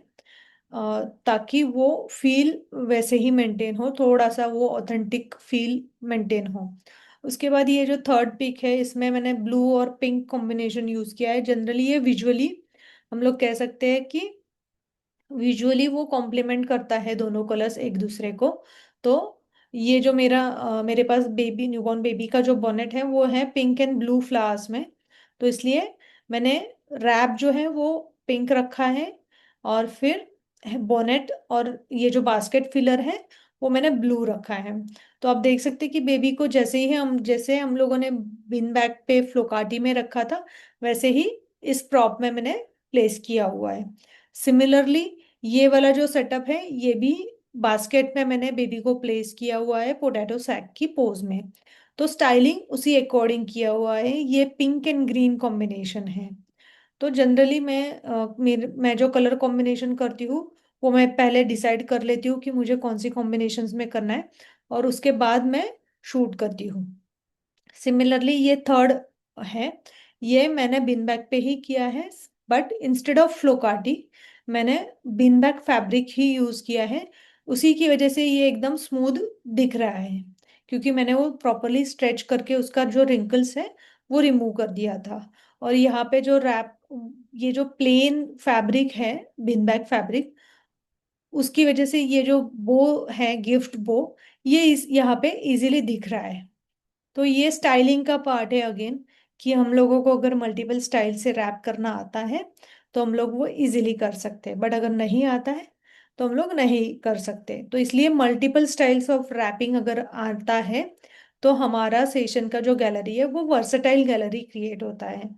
ताकि वो फील वैसे ही मेंटेन हो, थोड़ा सा वो ऑथेंटिक फील मेंटेन हो। उसके बाद ये जो थर्ड पिक है, इसमें मैंने ब्लू और पिंक कॉम्बिनेशन यूज किया है। जनरली ये विजुअली हम लोग कह सकते हैं कि विजुअली वो कॉम्प्लीमेंट करता है दोनों कलर्स एक दूसरे को। तो ये जो मेरे पास बेबी न्यूबॉर्न बेबी का जो बॉनेट है वो है पिंक एंड ब्लू फ्लावर्स में। तो इसलिए मैंने रैप जो है वो पिंक रखा है, और फिर बॉनेट और ये जो बास्केट फिलर है वो मैंने ब्लू रखा है। तो आप देख सकते हैं कि बेबी को जैसे हम लोगों ने बिन बैग पे फ्लोकाटी में रखा था, वैसे ही इस प्रॉप में मैंने प्लेस किया हुआ है। सिमिलरली ये वाला जो सेटअप है ये भी बास्केट में मैंने बेबी को प्लेस किया हुआ है पोटैटो सैक की पोज में। तो स्टाइलिंग उसी अकॉर्डिंग किया हुआ है। ये पिंक एंड ग्रीन कॉम्बिनेशन है। तो जनरली मैं जो कलर कॉम्बिनेशन करती हूँ वो मैं पहले डिसाइड कर लेती हूँ कि मुझे कौन सी कॉम्बिनेशंस में करना है, और उसके बाद मैं शूट करती हूँ। सिमिलरली ये थर्ड है, ये मैंने बिन बैग पे ही किया है, बट इंस्टेड ऑफ फ्लोकाटी मैंने बिन बैग फैब्रिक ही यूज किया है। उसी की वजह से ये एकदम स्मूथ दिख रहा है, क्योंकि मैंने वो प्रॉपरली स्ट्रेच करके उसका जो रिंकल्स है वो रिमूव कर दिया था। और यहाँ पे जो रैप, ये जो प्लेन फैब्रिक है, बिन बैग फैब्रिक, उसकी वजह से ये जो बो है, गिफ्ट बो, ये इस यहाँ पे इजीली दिख रहा है। तो ये स्टाइलिंग का पार्ट है अगेन, कि हम लोगों को अगर मल्टीपल स्टाइल से रैप करना आता है तो हम लोग वो इजीली कर सकते हैं, बट अगर नहीं आता है तो हम लोग नहीं कर सकते। तो इसलिए मल्टीपल स्टाइल्स ऑफ रैपिंग अगर आता है तो हमारा सेशन का जो गैलरी है वो वर्सेटाइल गैलरी क्रिएट होता है।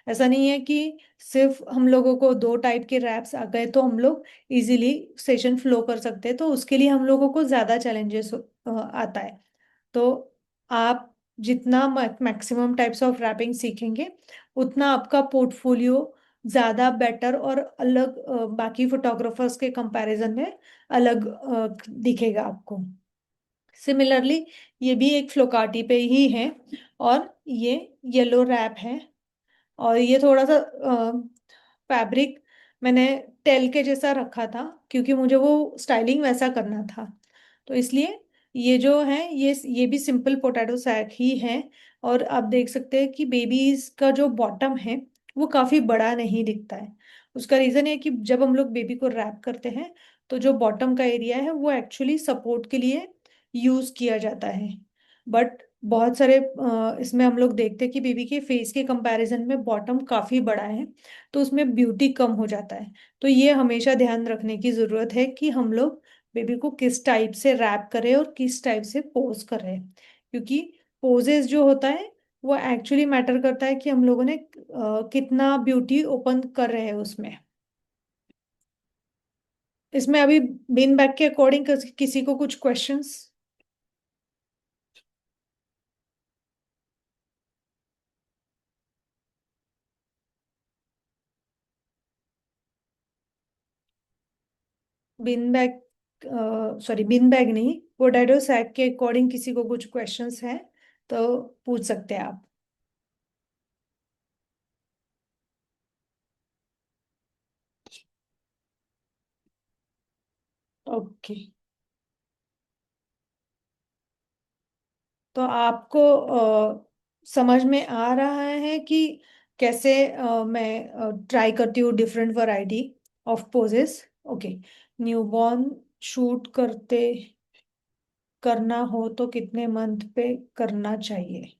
ऐसा नहीं है कि सिर्फ हम लोगों को दो टाइप के रैप्स आ गए तो हम लोग इजीली सेशन फ्लो कर सकते हैं। तो उसके लिए हम लोगों को ज़्यादा चैलेंजेस आता है। तो आप जितना मैक्सिमम टाइप्स ऑफ रैपिंग सीखेंगे, उतना आपका पोर्टफोलियो ज़्यादा बेटर और अलग, बाकी फोटोग्राफर्स के कंपैरिजन में अलग दिखेगा आपको। सिमिलरली ये भी एक फ्लोकाटी पे ही है, और ये येलो रैप है। और ये थोड़ा सा फैब्रिक मैंने टेल के जैसा रखा था, क्योंकि मुझे वो स्टाइलिंग वैसा करना था। तो इसलिए ये जो है, ये भी सिंपल पोटैटो सैक ही है। और आप देख सकते हैं कि बेबीज का जो बॉटम है वो काफी बड़ा नहीं दिखता है। उसका रीजन है कि जब हम लोग बेबी को रैप करते हैं तो जो बॉटम का एरिया है वो एक्चुअली सपोर्ट के लिए यूज किया जाता है। बट बहुत सारे इसमें हम लोग देखते हैं कि बेबी के फेस के कंपैरिजन में बॉटम काफी बड़ा है, तो उसमें ब्यूटी कम हो जाता है। तो ये हमेशा ध्यान रखने की जरूरत है कि हम लोग बेबी को किस टाइप से रैप करें और किस टाइप से पोज करें, क्योंकि पोजेस जो होता है वो एक्चुअली मैटर करता है कि हम लोगों ने कितना ब्यूटी ओपन कर रहे हैं उसमें। इसमें अभी बिन बैग के अकॉर्डिंग किसी को कुछ क्वेश्चंस? बिन बैग, सॉरी बिन बैग नहीं, पोटैटो सैक के अकॉर्डिंग किसी को कुछ क्वेश्चंस हैं तो पूछ सकते हैं आप। ओके। तो आपको समझ में आ रहा है कि कैसे मैं ट्राई करती हूँ different variety of poses? Okay. Newborn shoot करना हो तो कितने मंथ पे करना चाहिए?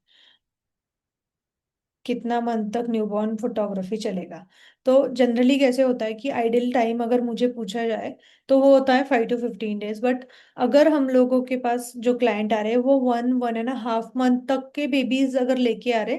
कितना मंथ तक न्यूबॉर्न फोटोग्राफी चलेगा? तो जनरली कैसे होता है कि आइडियल टाइम अगर मुझे पूछा जाए तो वो होता है 5 to 15 डेज। बट अगर हम लोगों के पास जो क्लाइंट आ रहे हैं वो 1-1.5 मंथ तक के बेबीज अगर लेके आ रहे,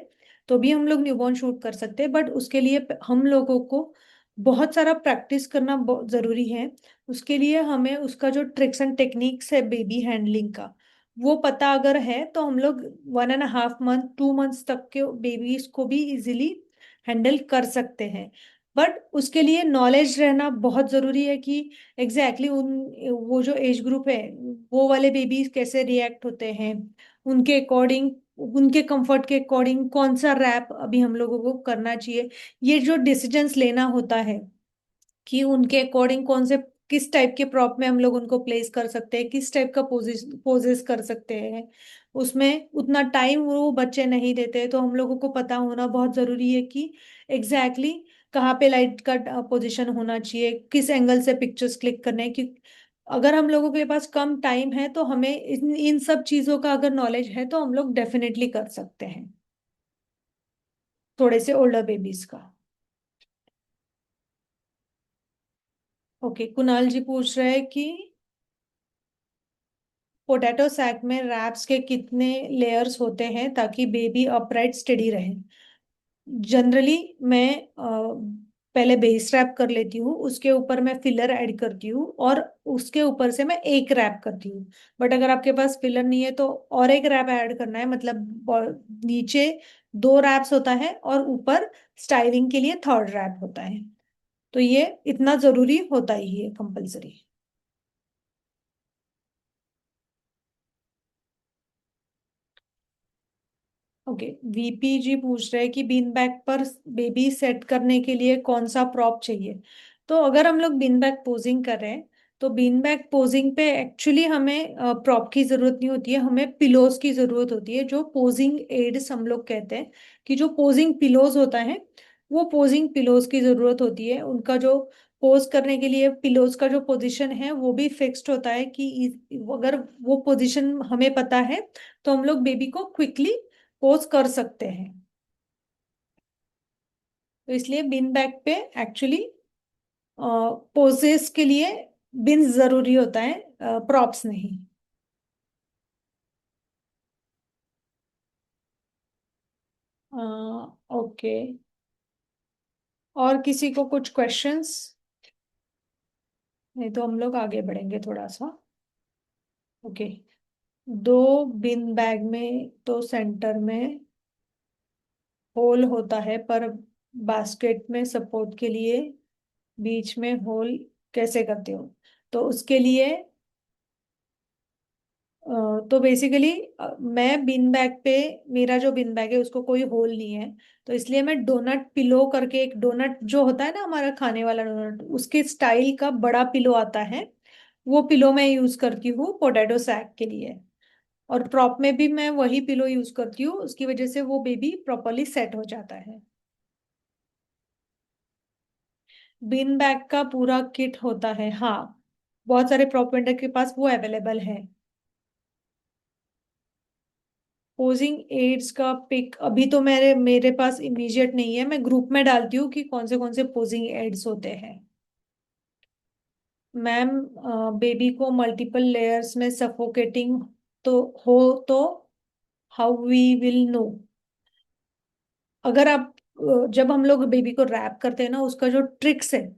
तो भी हम लोग न्यूबॉर्न शूट कर सकते हैं। बट उसके लिए हम लोगों को बहुत सारा प्रैक्टिस करना बहुत जरूरी है। उसके लिए हमें उसका जो ट्रिक्स एंड टेक्निक्स है बेबी हैंडलिंग का, वो पता अगर है तो हम लोग 1.5 मंथ 2 मंथ्स तक के बेबीज को भी इजीली हैंडल कर सकते हैं। बट उसके लिए नॉलेज रहना बहुत जरूरी है कि एग्जैक्टली वो जो एज ग्रुप है वो वाले बेबीज कैसे रिएक्ट होते हैं, उनके अकॉर्डिंग, उनके कंफर्ट के अकॉर्डिंग कौन सा रैप अभी हम लोगों को करना चाहिए। ये जो डिसीजंस लेना होता है कि उनके अकॉर्डिंग कौन से, किस टाइप के प्रॉप में हम लोग उनको प्लेस कर सकते हैं, किस टाइप का पोजेस कर सकते हैं, उसमें उतना टाइम वो बच्चे नहीं देते। तो हम लोगों को पता होना बहुत जरूरी है कि एग्जैक्टली कहाँ पे लाइट का पोजीशन होना चाहिए, किस एंगल से पिक्चर्स क्लिक करने हैं। कि अगर हम लोगों के पास कम टाइम है तो हमें इन सब चीजों का अगर नॉलेज है तो हम लोग डेफिनेटली कर सकते हैं थोड़े से ओल्डर बेबीज का। ओके, कुणाल जी पूछ रहे हैं कि पोटैटो सैक में रैप्स के कितने लेयर्स होते हैं ताकि बेबी अपराइट स्टेडी रहे? जनरली मैं पहले बेस रैप कर लेती हूँ, उसके ऊपर मैं फिलर ऐड करती हूँ और उसके ऊपर से मैं एक रैप करती हूँ। बट अगर आपके पास फिलर नहीं है तो और एक रैप ऐड करना है, मतलब नीचे 2 रैप्स होता है और ऊपर स्टाइलिंग के लिए थर्ड रैप होता है। तो ये इतना जरूरी होता ही है, कंपल्सरी। ओके, वीपी जी पूछ रहे हैं कि बीन बैग पर बेबी सेट करने के लिए कौन सा प्रॉप चाहिए? तो अगर हम लोग बीन बैग पोजिंग कर रहे हैं तो बीन बैग पोजिंग पे एक्चुअली हमें प्रॉप की जरूरत नहीं होती है, हमें पिलोज की जरूरत होती है, जो पोजिंग एड्स हम लोग कहते हैं। कि जो पोजिंग पिलोज होता है वो पोजिंग पिलोज की जरूरत होती है। उनका जो पोज करने के लिए पिलोज का जो पोजीशन है वो भी फिक्स्ड होता है कि अगर वो पोजीशन हमें पता है तो हम लोग बेबी को क्विकली पोज कर सकते हैं। तो इसलिए बिन बैग पे एक्चुअली पोजेस के लिए बिन जरूरी होता है, प्रॉप्स नहीं। ओके, और किसी को कुछ क्वेश्चंस? नहीं तो हम लोग आगे बढ़ेंगे थोड़ा सा। ओके। दो बिन बैग में तो सेंटर में होल होता है, पर बास्केट में सपोर्ट के लिए बीच में होल कैसे करते हो? तो उसके लिए तो बेसिकली मैं बिन बैग पे, मेरा जो बिन बैग है उसको कोई होल नहीं है, तो इसलिए मैं डोनट पिलो करके, एक डोनट जो होता है ना हमारा खाने वाला डोनट, उसके स्टाइल का बड़ा पिलो आता है, वो पिलो मैं यूज करती हूँ पोटैटो सैक के लिए। और प्रॉप में भी मैं वही पिलो यूज करती हूँ, उसकी वजह से वो बेबी प्रॉपरली सेट हो जाता है। बिन बैग का पूरा किट होता है, हाँ। बहुत सारे प्रॉप वेंडर के पास वो अवेलेबल है। पोजिंग एड्स का पिक अभी तो मेरे मेरे पास इमीडिएट नहीं है, मैं ग्रुप में डालती हूँ कि कौन से पोजिंग एड्स होते हैं। मैम, बेबी को मल्टीपल लेयर्स में सफोकेटिंग तो हो तो हाउ वी विल नो। अगर आप जब हम लोग बेबी को रैप करते हैं ना, उसका जो ट्रिक्स है,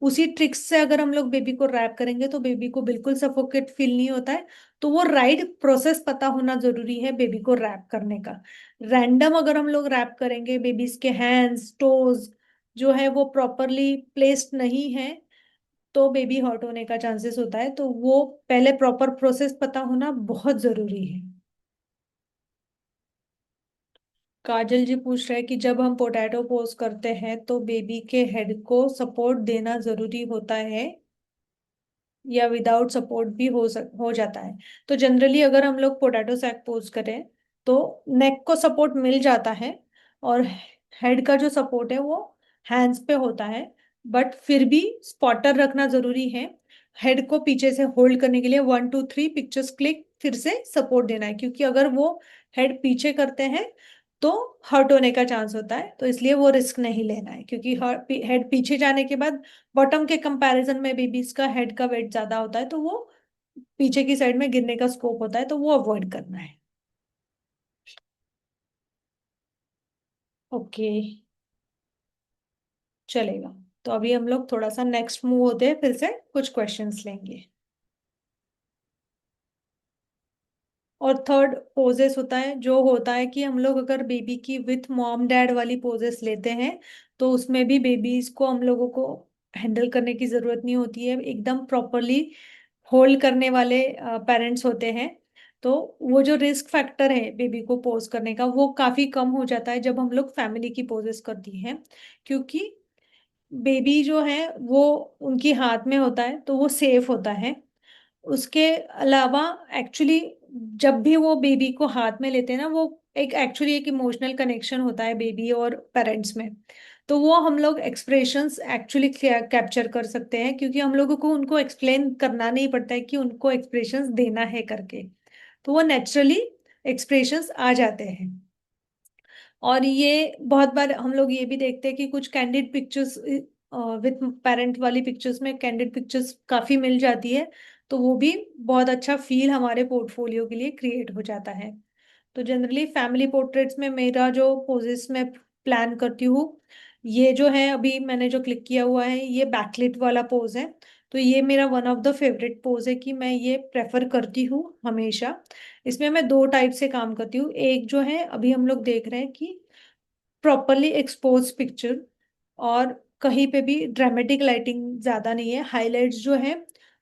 उसी ट्रिक्स से अगर हम लोग बेबी को रैप करेंगे तो बेबी को बिल्कुल सफोकेट फील नहीं होता है। तो वो राइट प्रोसेस पता होना जरूरी है बेबी को रैप करने का। रैंडम अगर हम लोग रैप करेंगे, बेबीज के हैंड्स टोज जो है वो प्रॉपरली प्लेस्ड नहीं है, तो बेबी हर्ट होने का चांसेस होता है। तो वो पहले प्रॉपर प्रोसेस पता होना बहुत जरूरी है। काजल जी पूछ रहे हैं कि जब हम पोटैटो पोज करते हैं तो बेबी के हेड को सपोर्ट देना जरूरी होता है या विदाउट सपोर्ट भी हो जाता है। तो जनरली अगर हम लोग पोटैटो सैक पोज करें तो नेक को सपोर्ट मिल जाता है, और हेड का जो सपोर्ट है वो हैंड्स पे होता है। बट फिर भी स्पॉटर रखना जरूरी है। हेड को पीछे से होल्ड करने के लिए 1 2 3 पिक्चर्स क्लिक फिर से सपोर्ट देना है, क्योंकि अगर वो हेड पीछे करते हैं तो हर्ट होने का चांस होता है। तो इसलिए वो रिस्क नहीं लेना है, क्योंकि हेड पीछे जाने के बाद बॉटम के कंपैरिजन में बेबीज का हेड का वेट ज्यादा होता है, तो वो पीछे की साइड में गिरने का स्कोप होता है, तो वो अवॉइड करना है। ओके, चलेगा। तो अभी हम लोग थोड़ा सा नेक्स्ट मूव होते हैं, फिर से कुछ क्वेश्चंस लेंगे। और थर्ड पोजेस होता है, जो होता है कि हम लोग अगर बेबी की विथ मॉम डैड वाली पोजेस लेते हैं तो उसमें भी बेबीज को हम लोगों को हैंडल करने की जरूरत नहीं होती है, एकदम प्रॉपरली होल्ड करने वाले पेरेंट्स होते हैं। तो वो जो रिस्क फैक्टर है बेबी को पोज करने का वो काफी कम हो जाता है जब हम लोग फैमिली की पोजेस करती हैं, क्योंकि बेबी जो है वो उनकी हाथ में होता है तो वो सेफ होता है। उसके अलावा एक्चुअली जब भी वो बेबी को हाथ में लेते हैं ना, वो एक इमोशनल कनेक्शन होता है बेबी और पेरेंट्स में। तो वो हम लोग एक्सप्रेशंस एक्चुअली कैप्चर कर सकते हैं, क्योंकि हम लोगों को उनको एक्सप्लेन करना नहीं पड़ता है कि उनको एक्सप्रेशंस देना है करके। तो वो नेचुरली एक्सप्रेशंस आ जाते हैं। और ये बहुत बार हम लोग ये भी देखते हैं कि कुछ कैंडिड पिक्चर्स विथ पेरेंट वाली पिक्चर्स में कैंडिड पिक्चर्स काफी मिल जाती है, तो वो भी बहुत अच्छा फील हमारे पोर्टफोलियो के लिए क्रिएट हो जाता है। तो जनरली फैमिली पोर्ट्रेट्स में मेरा जो पोजेस मैं प्लान करती हूँ, ये जो है अभी मैंने जो क्लिक किया हुआ है ये बैकलिट वाला पोज है। तो ये मेरा one of the favourite pose है कि मैं ये प्रेफर करती हूँ हमेशा। इसमें मैं दो टाइप से काम करती हूँ, एक जो है अभी हम लोग देख रहे हैं कि प्रॉपरली एक्सपोज पिक्चर, और कहीं पे भी ड्रामेटिक लाइटिंग ज्यादा नहीं है, हाइलाइट्स जो है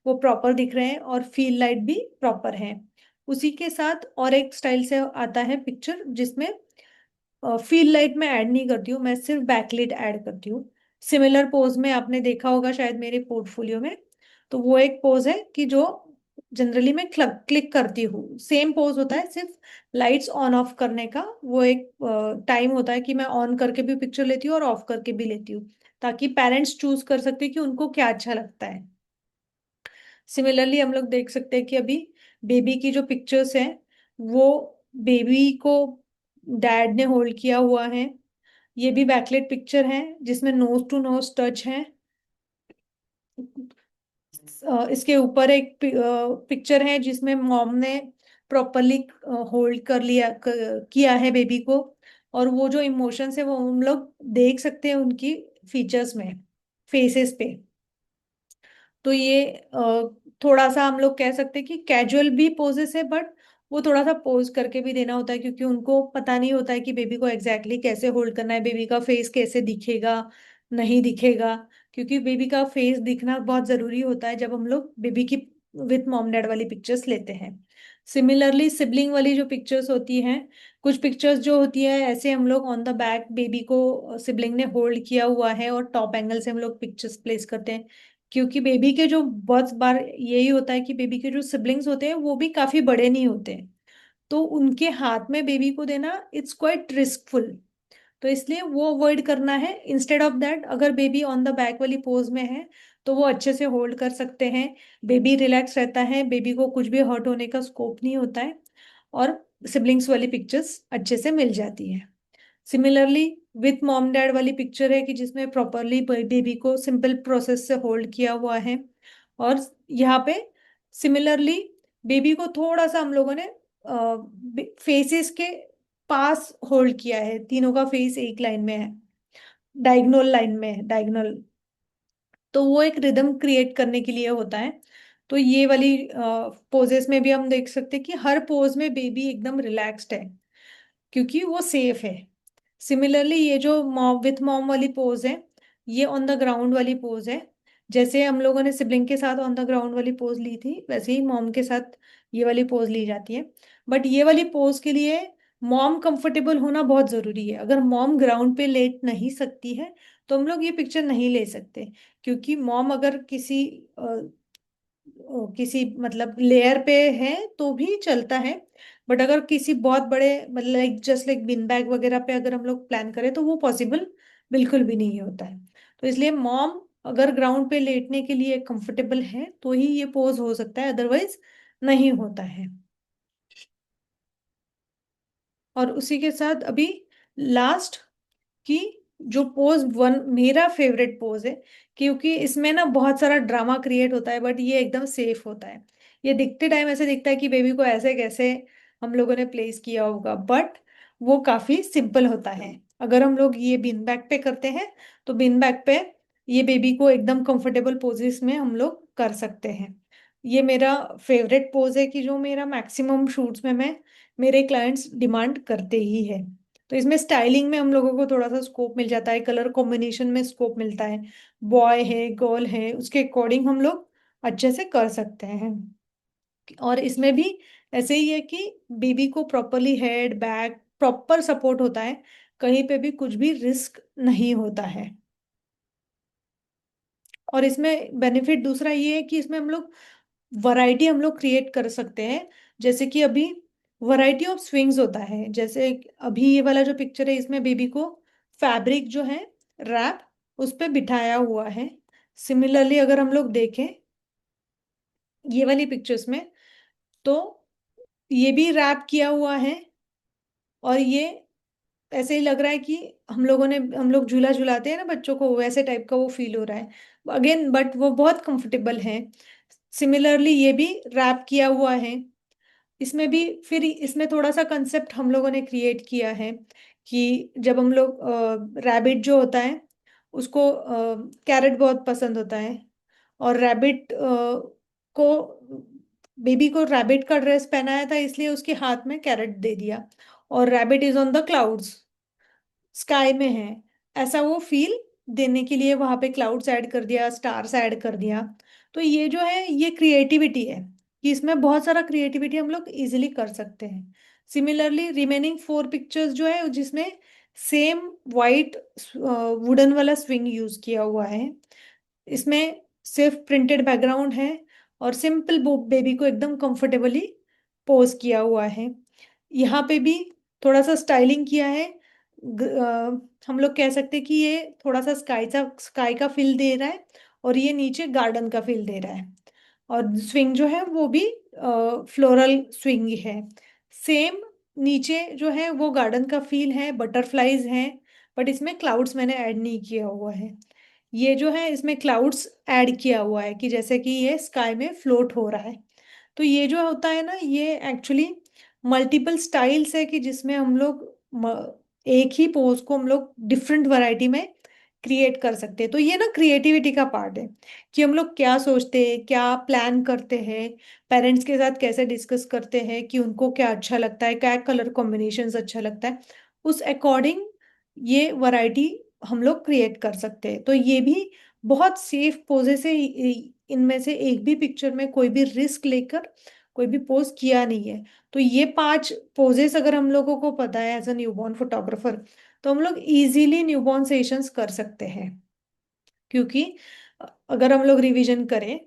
वो प्रॉपर दिख रहे हैं और फील लाइट भी प्रॉपर है। उसी के साथ और एक स्टाइल से आता है पिक्चर जिसमें फील लाइट में ऐड नहीं करती हूँ, मैं सिर्फ बैकलाइट ऐड करती हूँ। सिमिलर पोज में आपने देखा होगा शायद मेरे पोर्टफोलियो में। तो वो एक पोज है कि जो जनरली मैं क्लिक करती हूँ, सेम पोज होता है, सिर्फ लाइट्स ऑन ऑफ करने का वो एक टाइम होता है कि मैं ऑन करके भी पिक्चर लेती हूँ और ऑफ करके भी लेती हूँ, ताकि पेरेंट्स चूज कर सकते हैं कि उनको क्या अच्छा लगता है। सिमिलरली हम लोग देख सकते हैं कि अभी बेबी की जो पिक्चर्स हैं वो बेबी को डैड ने होल्ड किया हुआ है। ये भी बैकलाइट पिक्चर है जिसमें नोज टू नोज टच है। इसके ऊपर एक पिक्चर है जिसमें मॉम ने प्रॉपरली होल्ड कर लिया किया है बेबी को, और वो जो इमोशंस है वो हम लोग देख सकते हैं उनकी फीचर्स में, फेसेस पे। तो ये थोड़ा सा हम लोग कह सकते हैं कि कैजुअल भी पोजेस है, बट वो थोड़ा सा पोज करके भी देना होता है, क्योंकि उनको पता नहीं होता है कि बेबी को एग्जैक्टली कैसे होल्ड करना है, बेबी का फेस कैसे दिखेगा नहीं दिखेगा। क्योंकि बेबी का फेस दिखना बहुत जरूरी होता है जब हम लोग बेबी की विथ मॉम डैड वाली पिक्चर्स लेते हैं। सिमिलरली सिबलिंग वाली जो पिक्चर्स होती हैं, कुछ पिक्चर्स जो होती है ऐसे हम लोग ऑन द बैक बेबी को सिबलिंग ने होल्ड किया हुआ है और टॉप एंगल से हम लोग पिक्चर्स प्लेस करते हैं, क्योंकि बेबी के जो बहुत बार यही होता है कि बेबी के जो सिबलिंग्स होते हैं वो भी काफी बड़े नहीं होते हैं, तो उनके हाथ में बेबी को देना इट्स क्वाइट रिस्कफुल। तो इसलिए वो अवॉइड करना है। इंस्टेड ऑफ दैट अगर बेबी ऑन द बैक वाली पोज में है तो वो अच्छे से होल्ड कर सकते हैं, बेबी रिलैक्स रहता है, बेबी को कुछ भी हर्ट होने का स्कोप नहीं होता है, और सिबलिंग्स वाली पिक्चर्स अच्छे से मिल जाती है। सिमिलरली विथ मॉम डैड वाली पिक्चर है कि जिसमें प्रॉपरली बेबी को सिंपल प्रोसेस से होल्ड किया हुआ है, और यहाँ पे सिमिलरली बेबी को थोड़ा सा हम लोगों ने फेसेस के पास होल्ड किया है, तीनों का फेस एक लाइन में है, डायगोनल लाइन में है, डायगोनल। तो वो एक रिदम क्रिएट करने के लिए होता है। तो ये वाली पोजेस में भी हम देख सकते हैं कि हर पोज में बेबी एकदम रिलैक्स्ड है, क्योंकि वो सेफ है। सिमिलरली ये जो मॉम विथ मॉम वाली पोज है, ये ऑन द ग्राउंड वाली पोज है। जैसे हम लोगों ने सिबलिंग के साथ ऑन द ग्राउंड वाली पोज ली थी, वैसे ही मॉम के साथ ये वाली पोज ली जाती है। बट ये वाली पोज के लिए मॉम कंफर्टेबल होना बहुत जरूरी है। अगर मॉम ग्राउंड पे लेट नहीं सकती है तो हम लोग ये पिक्चर नहीं ले सकते, क्योंकि मॉम अगर किसी मतलब लेयर पे है तो भी चलता है, बट अगर किसी बहुत बड़े मतलब लाइक जस्ट लाइक बिन बैग वगैरह पे अगर हम लोग प्लान करें तो वो पॉसिबल बिल्कुल भी नहीं होता है। तो इसलिए मॉम अगर ग्राउंड पे लेटने के लिए कंफर्टेबल है तो ही ये पोज हो सकता है, अदरवाइज नहीं होता है। और उसी के साथ अभी लास्ट कि जो पोज वन मेरा फेवरेट पोज है, क्योंकि इसमें ना बहुत सारा ड्रामा क्रिएट होता है बट ये एकदम सेफ होता है। ये दिखते टाइम ऐसे दिखता है कि बेबी को ऐसे कैसे हम लोगों ने प्लेस किया होगा, बट वो काफी सिंपल होता है। अगर हम लोग ये बीन बैग पे करते हैं तो बीन बैग पे ये बेबी को एकदम कंफर्टेबल पोजेस में हम लोग कर सकते हैं। ये मेरा फेवरेट पोज है कि जो मेरा मैक्सिमम शूट्स में मैं मेरे क्लाइंट्स डिमांड करते ही है। तो इसमें स्टाइलिंग में हम लोगों को थोड़ा सा स्कोप मिल जाता है, कलर कॉम्बिनेशन में स्कोप मिलता है, बॉय है गर्ल है उसके अकॉर्डिंग हम लोग अच्छे से कर सकते हैं। और इसमें भी ऐसे ही है कि बेबी को properly head back proper support होता है, कहीं पे भी कुछ भी रिस्क नहीं होता है। और इसमें बेनिफिट दूसरा ये है कि इसमें हम लोग वैरायटी हम लोग क्रिएट कर सकते हैं। जैसे कि अभी वैरायटी ऑफ स्विंग्स होता है, जैसे अभी ये वाला जो पिक्चर है इसमें बेबी को फैब्रिक जो है रैप उस पे बिठाया हुआ है। सिमिलरली अगर हम लोग देखें ये वाली पिक्चर्स में तो ये भी रैप किया हुआ है, और ये ऐसे ही लग रहा है कि हम लोग झूला झूलाते हैं ना बच्चों को, वैसे टाइप का वो फील हो रहा है अगेन, बट वो बहुत कंफर्टेबल है। सिमिलरली ये भी रैप किया हुआ है। इसमें भी फिर इसमें थोड़ा सा कंसेप्ट हम लोगों ने क्रिएट किया है कि जब हम लोग रैबिट जो होता है उसको कैरेट बहुत पसंद होता है, और रैबिट को बेबी को रैबिट का ड्रेस पहनाया था इसलिए उसके हाथ में कैरेट दे दिया, और rabbit is on the clouds, sky में है, ऐसा वो फील देने के लिए वहां पे क्लाउड्स ऐड कर दिया, स्टार्स ऐड कर दिया। तो ये जो है ये क्रिएटिविटी है कि इसमें बहुत सारा क्रिएटिविटी हम लोग इजिली कर सकते हैं। सिमिलरली रिमेनिंग 4 पिक्चर्स जो है जिसमें सेम वाइट वुडन वाला स्विंग यूज किया हुआ है, इसमें सिर्फ प्रिंटेड बैकग्राउंड है और सिंपल बेबी को एकदम कंफर्टेबली पोज किया हुआ है। यहाँ पे भी थोड़ा सा स्टाइलिंग किया है। हम लोग कह सकते हैं कि ये थोड़ा सा स्काई का फील दे रहा है, और ये नीचे गार्डन का फील दे रहा है। और स्विंग जो है वो भी फ्लोरल स्विंग है। सेम नीचे जो है वो गार्डन का फील है, बटरफ्लाईज हैं, बट इसमें क्लाउड्स मैंने ऐड नहीं किया हुआ है। ये जो है इसमें क्लाउड्स ऐड किया हुआ है कि जैसे कि ये स्काई में फ्लोट हो रहा है। तो ये जो होता है ना ये एक्चुअली मल्टीपल स्टाइल्स है कि जिसमें हम लोग एक ही पोज को हम लोग डिफरेंट वैरायटी में क्रिएट कर सकते हैं। तो ये ना क्रिएटिविटी का पार्ट है कि हम लोग क्या सोचते हैं, क्या प्लान करते हैं, पेरेंट्स के साथ कैसे डिस्कस करते हैं कि उनको क्या अच्छा लगता है, क्या कलर कॉम्बिनेशंस अच्छा लगता है, उस अकॉर्डिंग ये वैरायटी हम लोग क्रिएट कर सकते हैं। तो ये भी बहुत सेफ पोजेस है, इनमें से एक भी पिक्चर में कोई भी रिस्क लेकर कोई भी पोज किया नहीं है। तो ये 5 पोजेस अगर हम लोगों को पता है एज अ न्यूबॉर्न फोटोग्राफर, तो हम लोग इजीली न्यूबॉर्न सेशंस कर सकते हैं। क्योंकि अगर हम लोग रिवीजन करें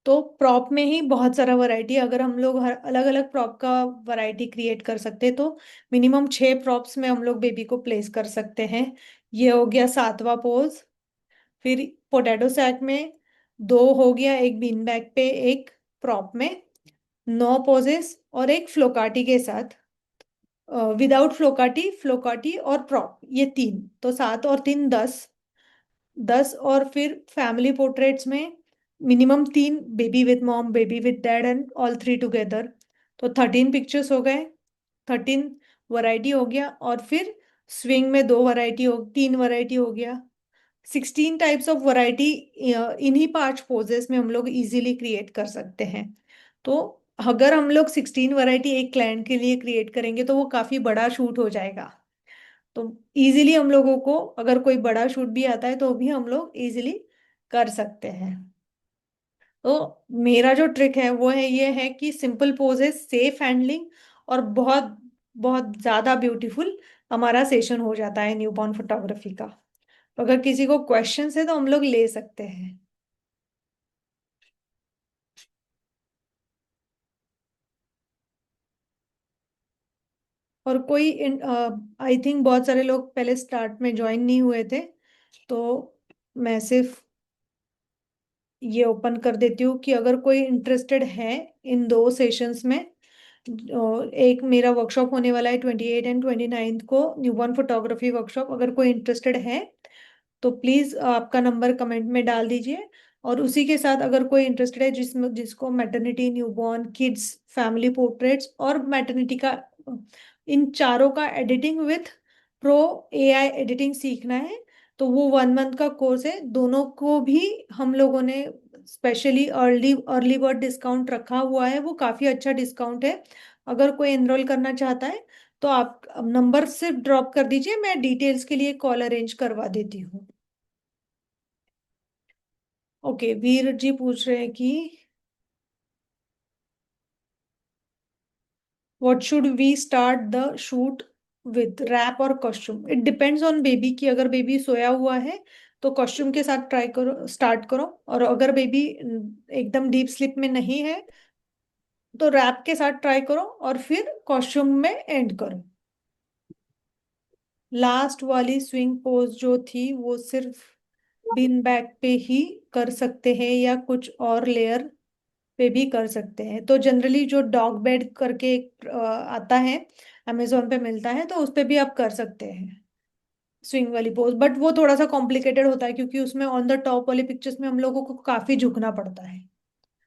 तो प्रॉप में ही बहुत सारा वैरायटी, अगर हम लोग हर अलग अलग प्रॉप का वैरायटी क्रिएट कर सकते हैं, तो मिनिमम 6 प्रॉप्स में हम लोग बेबी को प्लेस कर सकते हैं। ये हो गया 7वां पोज। फिर पोटैटो सैक में 2 हो गया, एक बीन बैग पे, एक प्रॉप में। 9 पोजेस और एक फ्लोकाटी के साथ, विदाउट फ्लोकाटी, फ्लोकाटी और प्रॉप, ये 3, तो 7 और 3 10। 10 और फिर फैमिली पोर्ट्रेट्स में minimum 3, baby with mom, baby with dad and all 3 together, तो 13 पिक्चर्स हो गए। 13 वैरायटी हो गया। और फिर स्विंग में 2 वैरायटी हो, 3 वैरायटी हो गया। 16 टाइप्स ऑफ वैरायटी इन्हीं 5 पोजेस में हम लोग इजीली क्रिएट कर सकते हैं। तो अगर हम लोग 16 वैरायटी एक क्लाइंट के लिए क्रिएट करेंगे तो वो काफी बड़ा शूट हो जाएगा। तो इजीली हम लोगों को अगर कोई बड़ा शूट भी आता है तो भी हम लोग इजीली कर सकते हैं। तो मेरा जो ट्रिक है वो है, ये है कि सिंपल पोजेस, सेफ हैंडलिंग, और बहुत बहुत ज्यादा ब्यूटीफुल हमारा सेशन हो जाता है न्यूबॉर्न फोटोग्राफी का। तो अगर किसी को क्वेश्चंस है तो हम लोग ले सकते हैं। और कोई, आई थिंक बहुत सारे लोग पहले स्टार्ट में ज्वाइन नहीं हुए थे, तो मैं सिर्फ ये ओपन कर देती हूँ कि अगर कोई इंटरेस्टेड है इन 2 सेशंस में, एक मेरा वर्कशॉप होने वाला है 28 एंड 29 को, न्यूबॉर्न फोटोग्राफी वर्कशॉप, अगर कोई इंटरेस्टेड है तो प्लीज आपका नंबर कमेंट में डाल दीजिए। और उसी के साथ अगर कोई इंटरेस्टेड है जिसमें जिसको maternity, newborn, kids, family portraits और मैटरनिटी का, इन चारों का editing with pro AI editing सीखना है, तो वो 1 मंथ का कोर्स है। दोनों को भी हम लोगों ने specially early early bird discount रखा हुआ है, वो काफी अच्छा डिस्काउंट है। अगर कोई एनरोल करना चाहता है तो आप नंबर सिर्फ ड्रॉप कर दीजिए, मैं डिटेल्स के लिए कॉल अरेंज करवा देती हूँ। ओके, वीर जी पूछ रहे हैं कि what should we start the shoot with, wrap और costume? It depends on baby की। अगर बेबी सोया हुआ है तो कॉस्ट्यूम के साथ ट्राई करो, स्टार्ट करो। और अगर बेबी एकदम डीप स्लीप में नहीं है तो रैप के साथ ट्राई करो और फिर कॉस्ट्यूम में एंड करो। लास्ट वाली स्विंग पोज जो थी वो सिर्फ बीन बैग पे ही कर सकते हैं या कुछ और लेयर पे भी कर सकते हैं? तो जनरली जो डॉग बेड करके एक आता है, अमेजोन पे मिलता है, तो उस पे भी आप कर सकते हैं स्विंग वाली पोज। बट वो थोड़ा सा कॉम्प्लिकेटेड होता है क्योंकि उसमें ऑन द टॉप वाली पिक्चर्स में हम लोगों को काफी झुकना पड़ता है।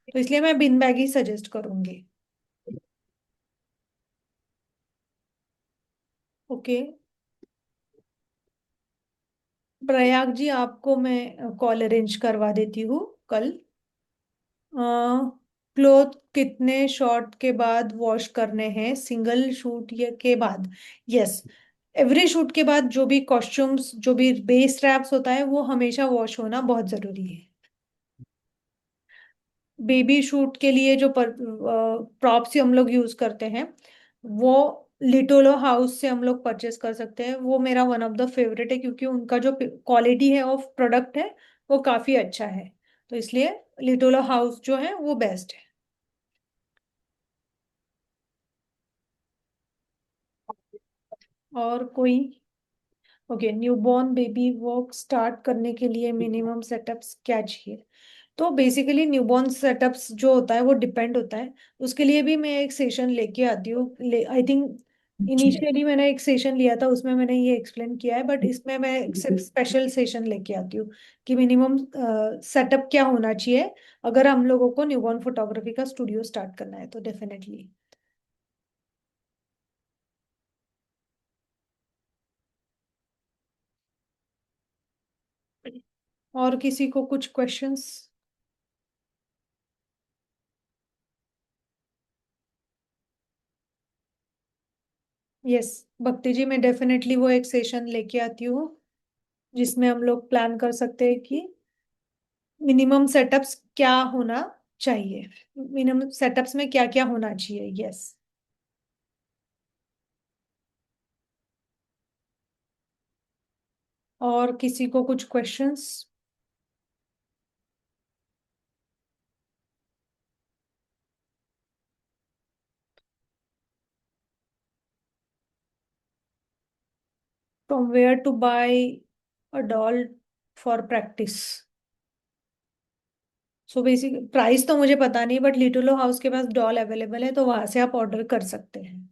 तो इसलिए मैं बिन बैग ही सजेस्ट करूंगी। ओके, प्रयाग जी आपको मैं कॉल अरेंज करवा देती हूँ कल। क्लोथ कितने शॉट के बाद वॉश करने हैं, सिंगल शूट या के बाद? यस, एवरी शूट के बाद जो भी कॉस्ट्यूम्स, जो भी बेस रैप्स होता है वो हमेशा वॉश होना बहुत जरूरी है। बेबी शूट के लिए जो प्रॉप्स हम लोग यूज करते हैं वो लिटोलो हाउस से हम लोग परचेस कर सकते हैं। वो मेरा वन ऑफ द फेवरेट है क्योंकि उनका जो क्वालिटी है ऑफ प्रोडक्ट है वो काफी अच्छा है। तो इसलिए लिटोलो हाउस जो है वो बेस्ट है। और कोई? Okay, newborn baby walk start करने के लिए मिनिमम सेटअप्स क्या चाहिए? तो बेसिकली न्यूबॉर्न सेटअप्स जो होता है वो डिपेंड होता है। उसके लिए भी मैं एक सेशन लेके आती हूँ। आई थिंक इनिशियली मैंने एक सेशन लिया था, उसमें मैंने ये एक्सप्लेन किया है, बट इसमें मैं एक स्पेशल सेशन लेके आती हूँ कि मिनिमम सेटअप क्या होना चाहिए अगर हम लोगों को न्यूबॉर्न फोटोग्राफी का स्टूडियो स्टार्ट करना है, तो डेफिनेटली। और किसी को कुछ क्वेश्चंस? यस, भक्ति जी, मैं डेफिनेटली वो एक सेशन लेके आती हूँ जिसमें हम लोग प्लान कर सकते हैं कि मिनिमम सेटअप्स क्या होना चाहिए, मिनिमम सेटअप्स में क्या क्या होना चाहिए, यस। और किसी को कुछ questions? From where to buy a doll for practice? So basic price तो मुझे पता नहीं, बट लिटलो हाउस के पास डॉल अवेलेबल है, तो वहां से आप ऑर्डर कर सकते हैं।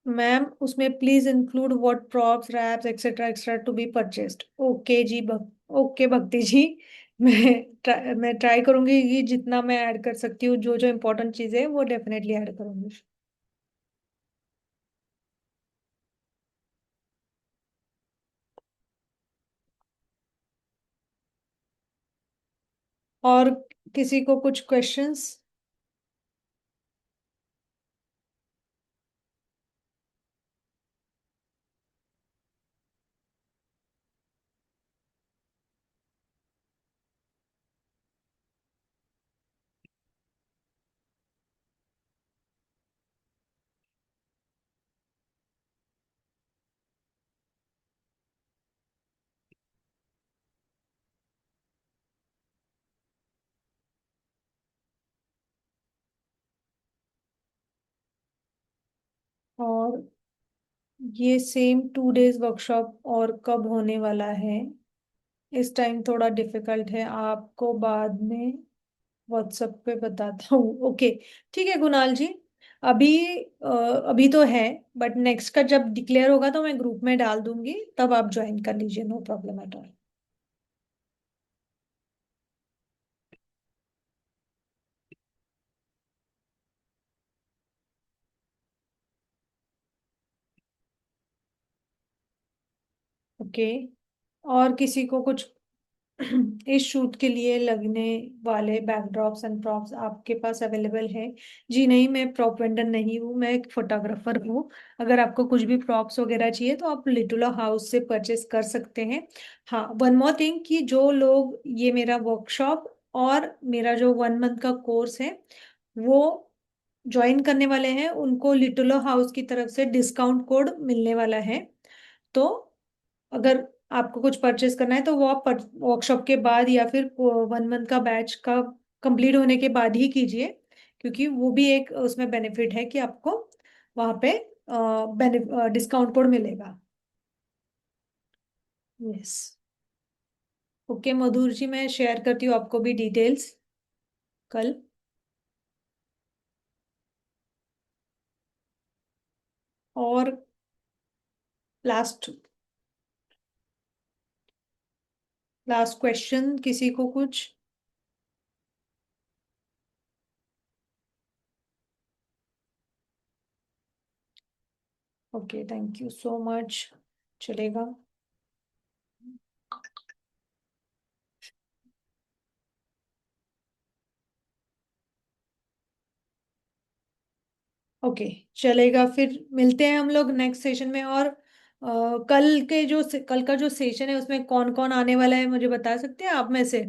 मैम उसमें please include what props wraps etcetera etcetera to be purchased. Okay जी, ओके भक्ति जी। मैं ट्राई करूंगी कि जितना मैं ऐड कर सकती हूँ, जो जो इम्पोर्टेंट चीजें हैं वो डेफिनेटली ऐड करूंगी। और किसी को कुछ क्वेश्चंस? और ये सेम 2 days वर्कशॉप और कब होने वाला है? इस टाइम थोड़ा डिफिकल्ट है, आपको बाद में व्हाट्सएप पे बताता हूँ। ओके, ठीक है कुणाल जी। अभी अ, अभी तो है, बट नेक्स्ट का जब डिक्लेयर होगा तो मैं ग्रुप में डाल दूंगी, तब आप ज्वाइन कर लीजिए, no problem at all. Okay. और किसी को कुछ इस शूट के लिए लगने वाले बैकड्रॉप्स एंड प्रॉप्स आपके पास अवेलेबल है? जी नहीं, मैं प्रॉप वेंडर नहीं हूँ, मैं एक फोटोग्राफर हूँ। अगर आपको कुछ भी प्रॉप्स वगैरह चाहिए तो आप लिटुला हाउस से परचेस कर सकते हैं। हाँ, वन मोर थिंग कि जो लोग ये मेरा वर्कशॉप और मेरा जो 1 month का कोर्स है वो ज्वाइन करने वाले हैं, उनको लिटुला हाउस की तरफ से डिस्काउंट कोड मिलने वाला है। तो अगर आपको कुछ परचेस करना है तो वो आप वर्कशॉप के बाद या फिर 1 month का बैच का कंप्लीट होने के बाद ही कीजिए, क्योंकि वो भी एक उसमें बेनिफिट है कि आपको वहां पे डिस्काउंट कोड मिलेगा। यस। ओके मधुर जी, मैं शेयर करती हूँ आपको भी डिटेल्स कल। और लास्ट लास्ट क्वेश्चन किसी को कुछ? Okay, thank you so much. चलेगा। ओके, चलेगा, फिर मिलते हैं हम लोग नेक्स्ट सेशन में। और कल का जो सेशन है उसमें कौन कौन आने वाला है मुझे बता सकते हैं आप में से?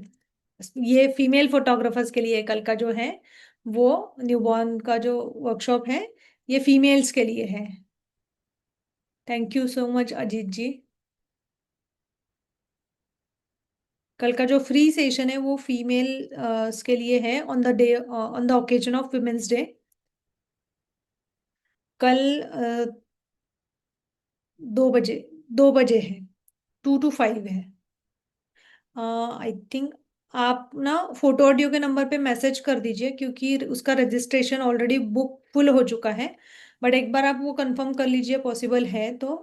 ये फीमेल फोटोग्राफर्स के लिए कल का जो है वो न्यूबॉर्न का जो वर्कशॉप है, ये फीमेल्स के लिए है। Thank you so much Ajit ji. कल का जो फ्री सेशन है वो फीमेल के लिए है, on the occasion of women's day. कल 2 बजे, 2 बजे है, 2 to 5 है। आई थिंक आप ना फोटो ऑडियो के नंबर पे मैसेज कर दीजिए, क्योंकि उसका रजिस्ट्रेशन ऑलरेडी बुक फुल हो चुका है। बट एक बार आप वो कंफर्म कर लीजिए, पॉसिबल है तो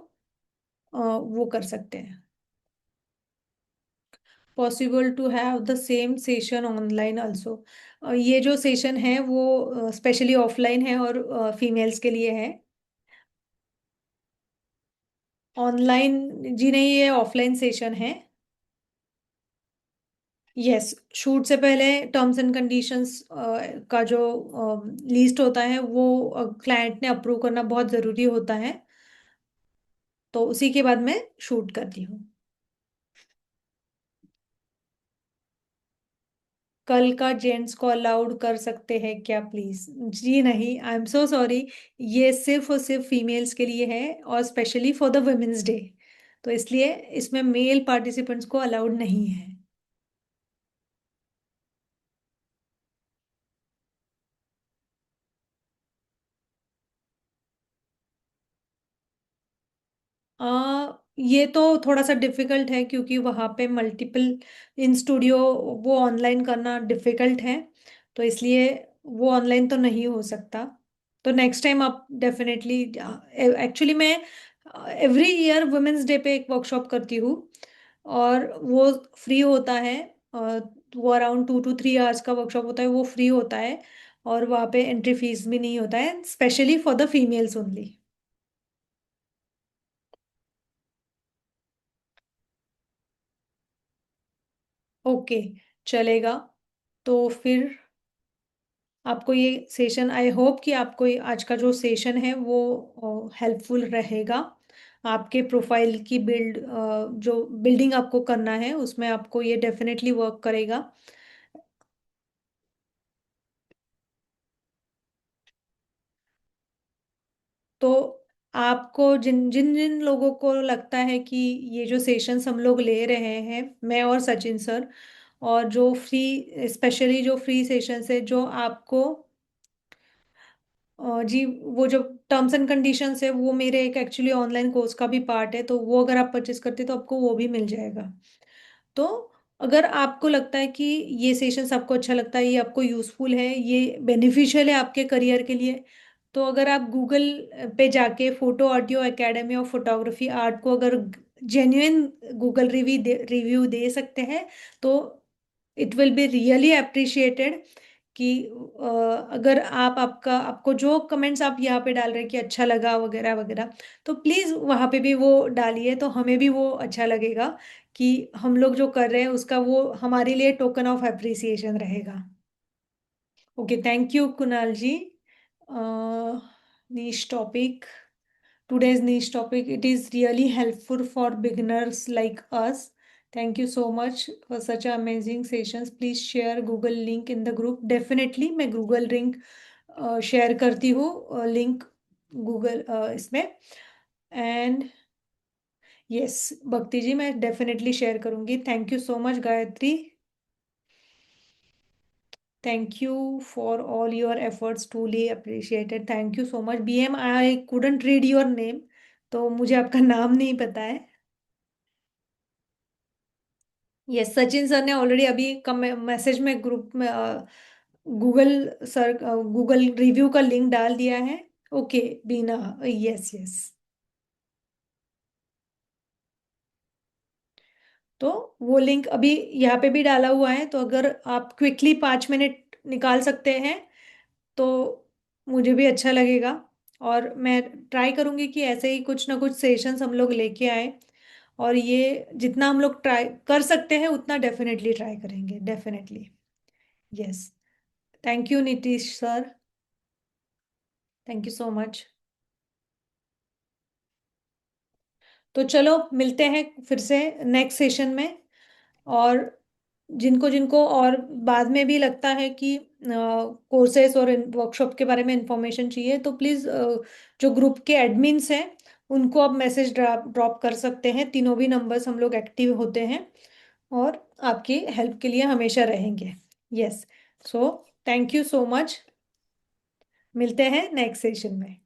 वो कर सकते हैं। Possible to have the same session online also? ये जो सेशन है वो स्पेशली ऑफलाइन है और फीमेल्स के लिए है। ऑनलाइन जी नहीं, ये ऑफलाइन सेशन है। यस, शूट से पहले टर्म्स एंड कंडीशंस का जो लिस्ट होता है वो क्लाइंट ने अप्रूव करना बहुत ज़रूरी होता है, तो उसी के बाद मैं शूट करती हूँ। कल का जेंट्स को अलाउड कर सकते हैं क्या प्लीज? जी नहीं, आई एम सो सॉरी। ये सिर्फ और सिर्फ फीमेल्स के लिए है, और specially for the women's day. तो इसलिए इसमें मेल पार्टिसिपेंट्स को अलाउड नहीं है। ये तो थोड़ा सा डिफिकल्ट है, क्योंकि वहाँ पे मल्टीपल इन स्टूडियो वो ऑनलाइन करना डिफिकल्ट है। तो इसलिए वो ऑनलाइन तो नहीं हो सकता। तो नेक्स्ट टाइम आप डेफिनेटली, एक्चुअली मैं एवरी ईयर वुमेन्स डे पे एक वर्कशॉप करती हूँ, और वो फ्री होता है। अ, वो अराउंड 2 to 3 आवर्स का वर्कशॉप होता है, वो फ्री होता है। और वहाँ पे एंट्री फीस भी नहीं होता है, specially for the females only. Okay, चलेगा। तो फिर आपको ये सेशन, आई होप कि आपको आज का जो सेशन है वो हेल्पफुल रहेगा। आपके प्रोफाइल की जो बिल्डिंग आपको करना है उसमें आपको ये डेफिनेटली वर्क करेगा। तो आपको जिन जिन जिन लोगों को लगता है कि ये जो सेशंस हम लोग ले रहे हैं, मैं और सचिन सर, और जो फ्री, स्पेशली जो फ्री सेशंस है जो आपको, जी, वो जो टर्म्स एंड कंडीशंस है वो मेरे एक एक्चुअली ऑनलाइन कोर्स का भी पार्ट है, तो वो अगर आप परचेस करते हैं तो आपको वो भी मिल जाएगा। तो अगर आपको लगता है कि ये सेशंस आपको अच्छा लगता है, ये आपको यूज़फुल है, ये बेनिफिशियल है आपके करियर के लिए, तो अगर आप गूगल पे जाके photo audio academy of photography art को अगर जेन्युइन गूगल रिव्यू दे सकते हैं, तो it will be really appreciated. कि अगर आपका आपको जो कमेंट्स आप यहाँ पे डाल रहे हैं कि अच्छा लगा वगैरह वगैरह, तो प्लीज़ वहाँ पे भी वो डालिए, तो हमें भी वो अच्छा लगेगा कि हम लोग जो कर रहे हैं उसका वो हमारे लिए टोकन ऑफ अप्रिसिएशन रहेगा। Okay, thank you Kunal ji. Niche topic, today's niche topic, it is really helpful for beginners like us. Thank you so much for such amazing sessions. Please share Google link in the group. Definitely मैं Google link share करती हूँ, link Google इसमें। And yes, भक्ति जी, मैं definitely share करूँगी। Thank you so much Gayatri. Thank you for all your efforts, truly appreciated. Thank you so much. BM, I couldn't read your name, तो मुझे आपका नाम नहीं पता है। यस, सचिन सर ने ऑलरेडी अभी मैसेज में ग्रुप में गूगल सर गूगल रिव्यू का लिंक डाल दिया है। ओके, बीना, यस यस। तो वो लिंक अभी यहाँ पे भी डाला हुआ है, तो अगर आप क्विकली 5 मिनट निकाल सकते हैं तो मुझे भी अच्छा लगेगा। और मैं ट्राई करूंगी कि ऐसे ही कुछ ना कुछ सेशंस हम लोग लेके आए, और ये जितना हम लोग ट्राई कर सकते हैं उतना डेफिनेटली ट्राई करेंगे, definitely. Yes, thank you Nitish sir. Thank you so much. तो चलो मिलते हैं फिर से नेक्स्ट सेशन में। और जिनको जिनको और बाद में भी लगता है कि कोर्सेज और वर्कशॉप के बारे में इंफॉर्मेशन चाहिए, तो प्लीज़ जो ग्रुप के एडमिन्स हैं उनको आप मैसेज ड्रॉप कर सकते हैं। तीनों भी नंबर्स हम लोग एक्टिव होते हैं और आपकी हेल्प के लिए हमेशा रहेंगे। Yes, so thank you so much. मिलते हैं नेक्स्ट सेशन में।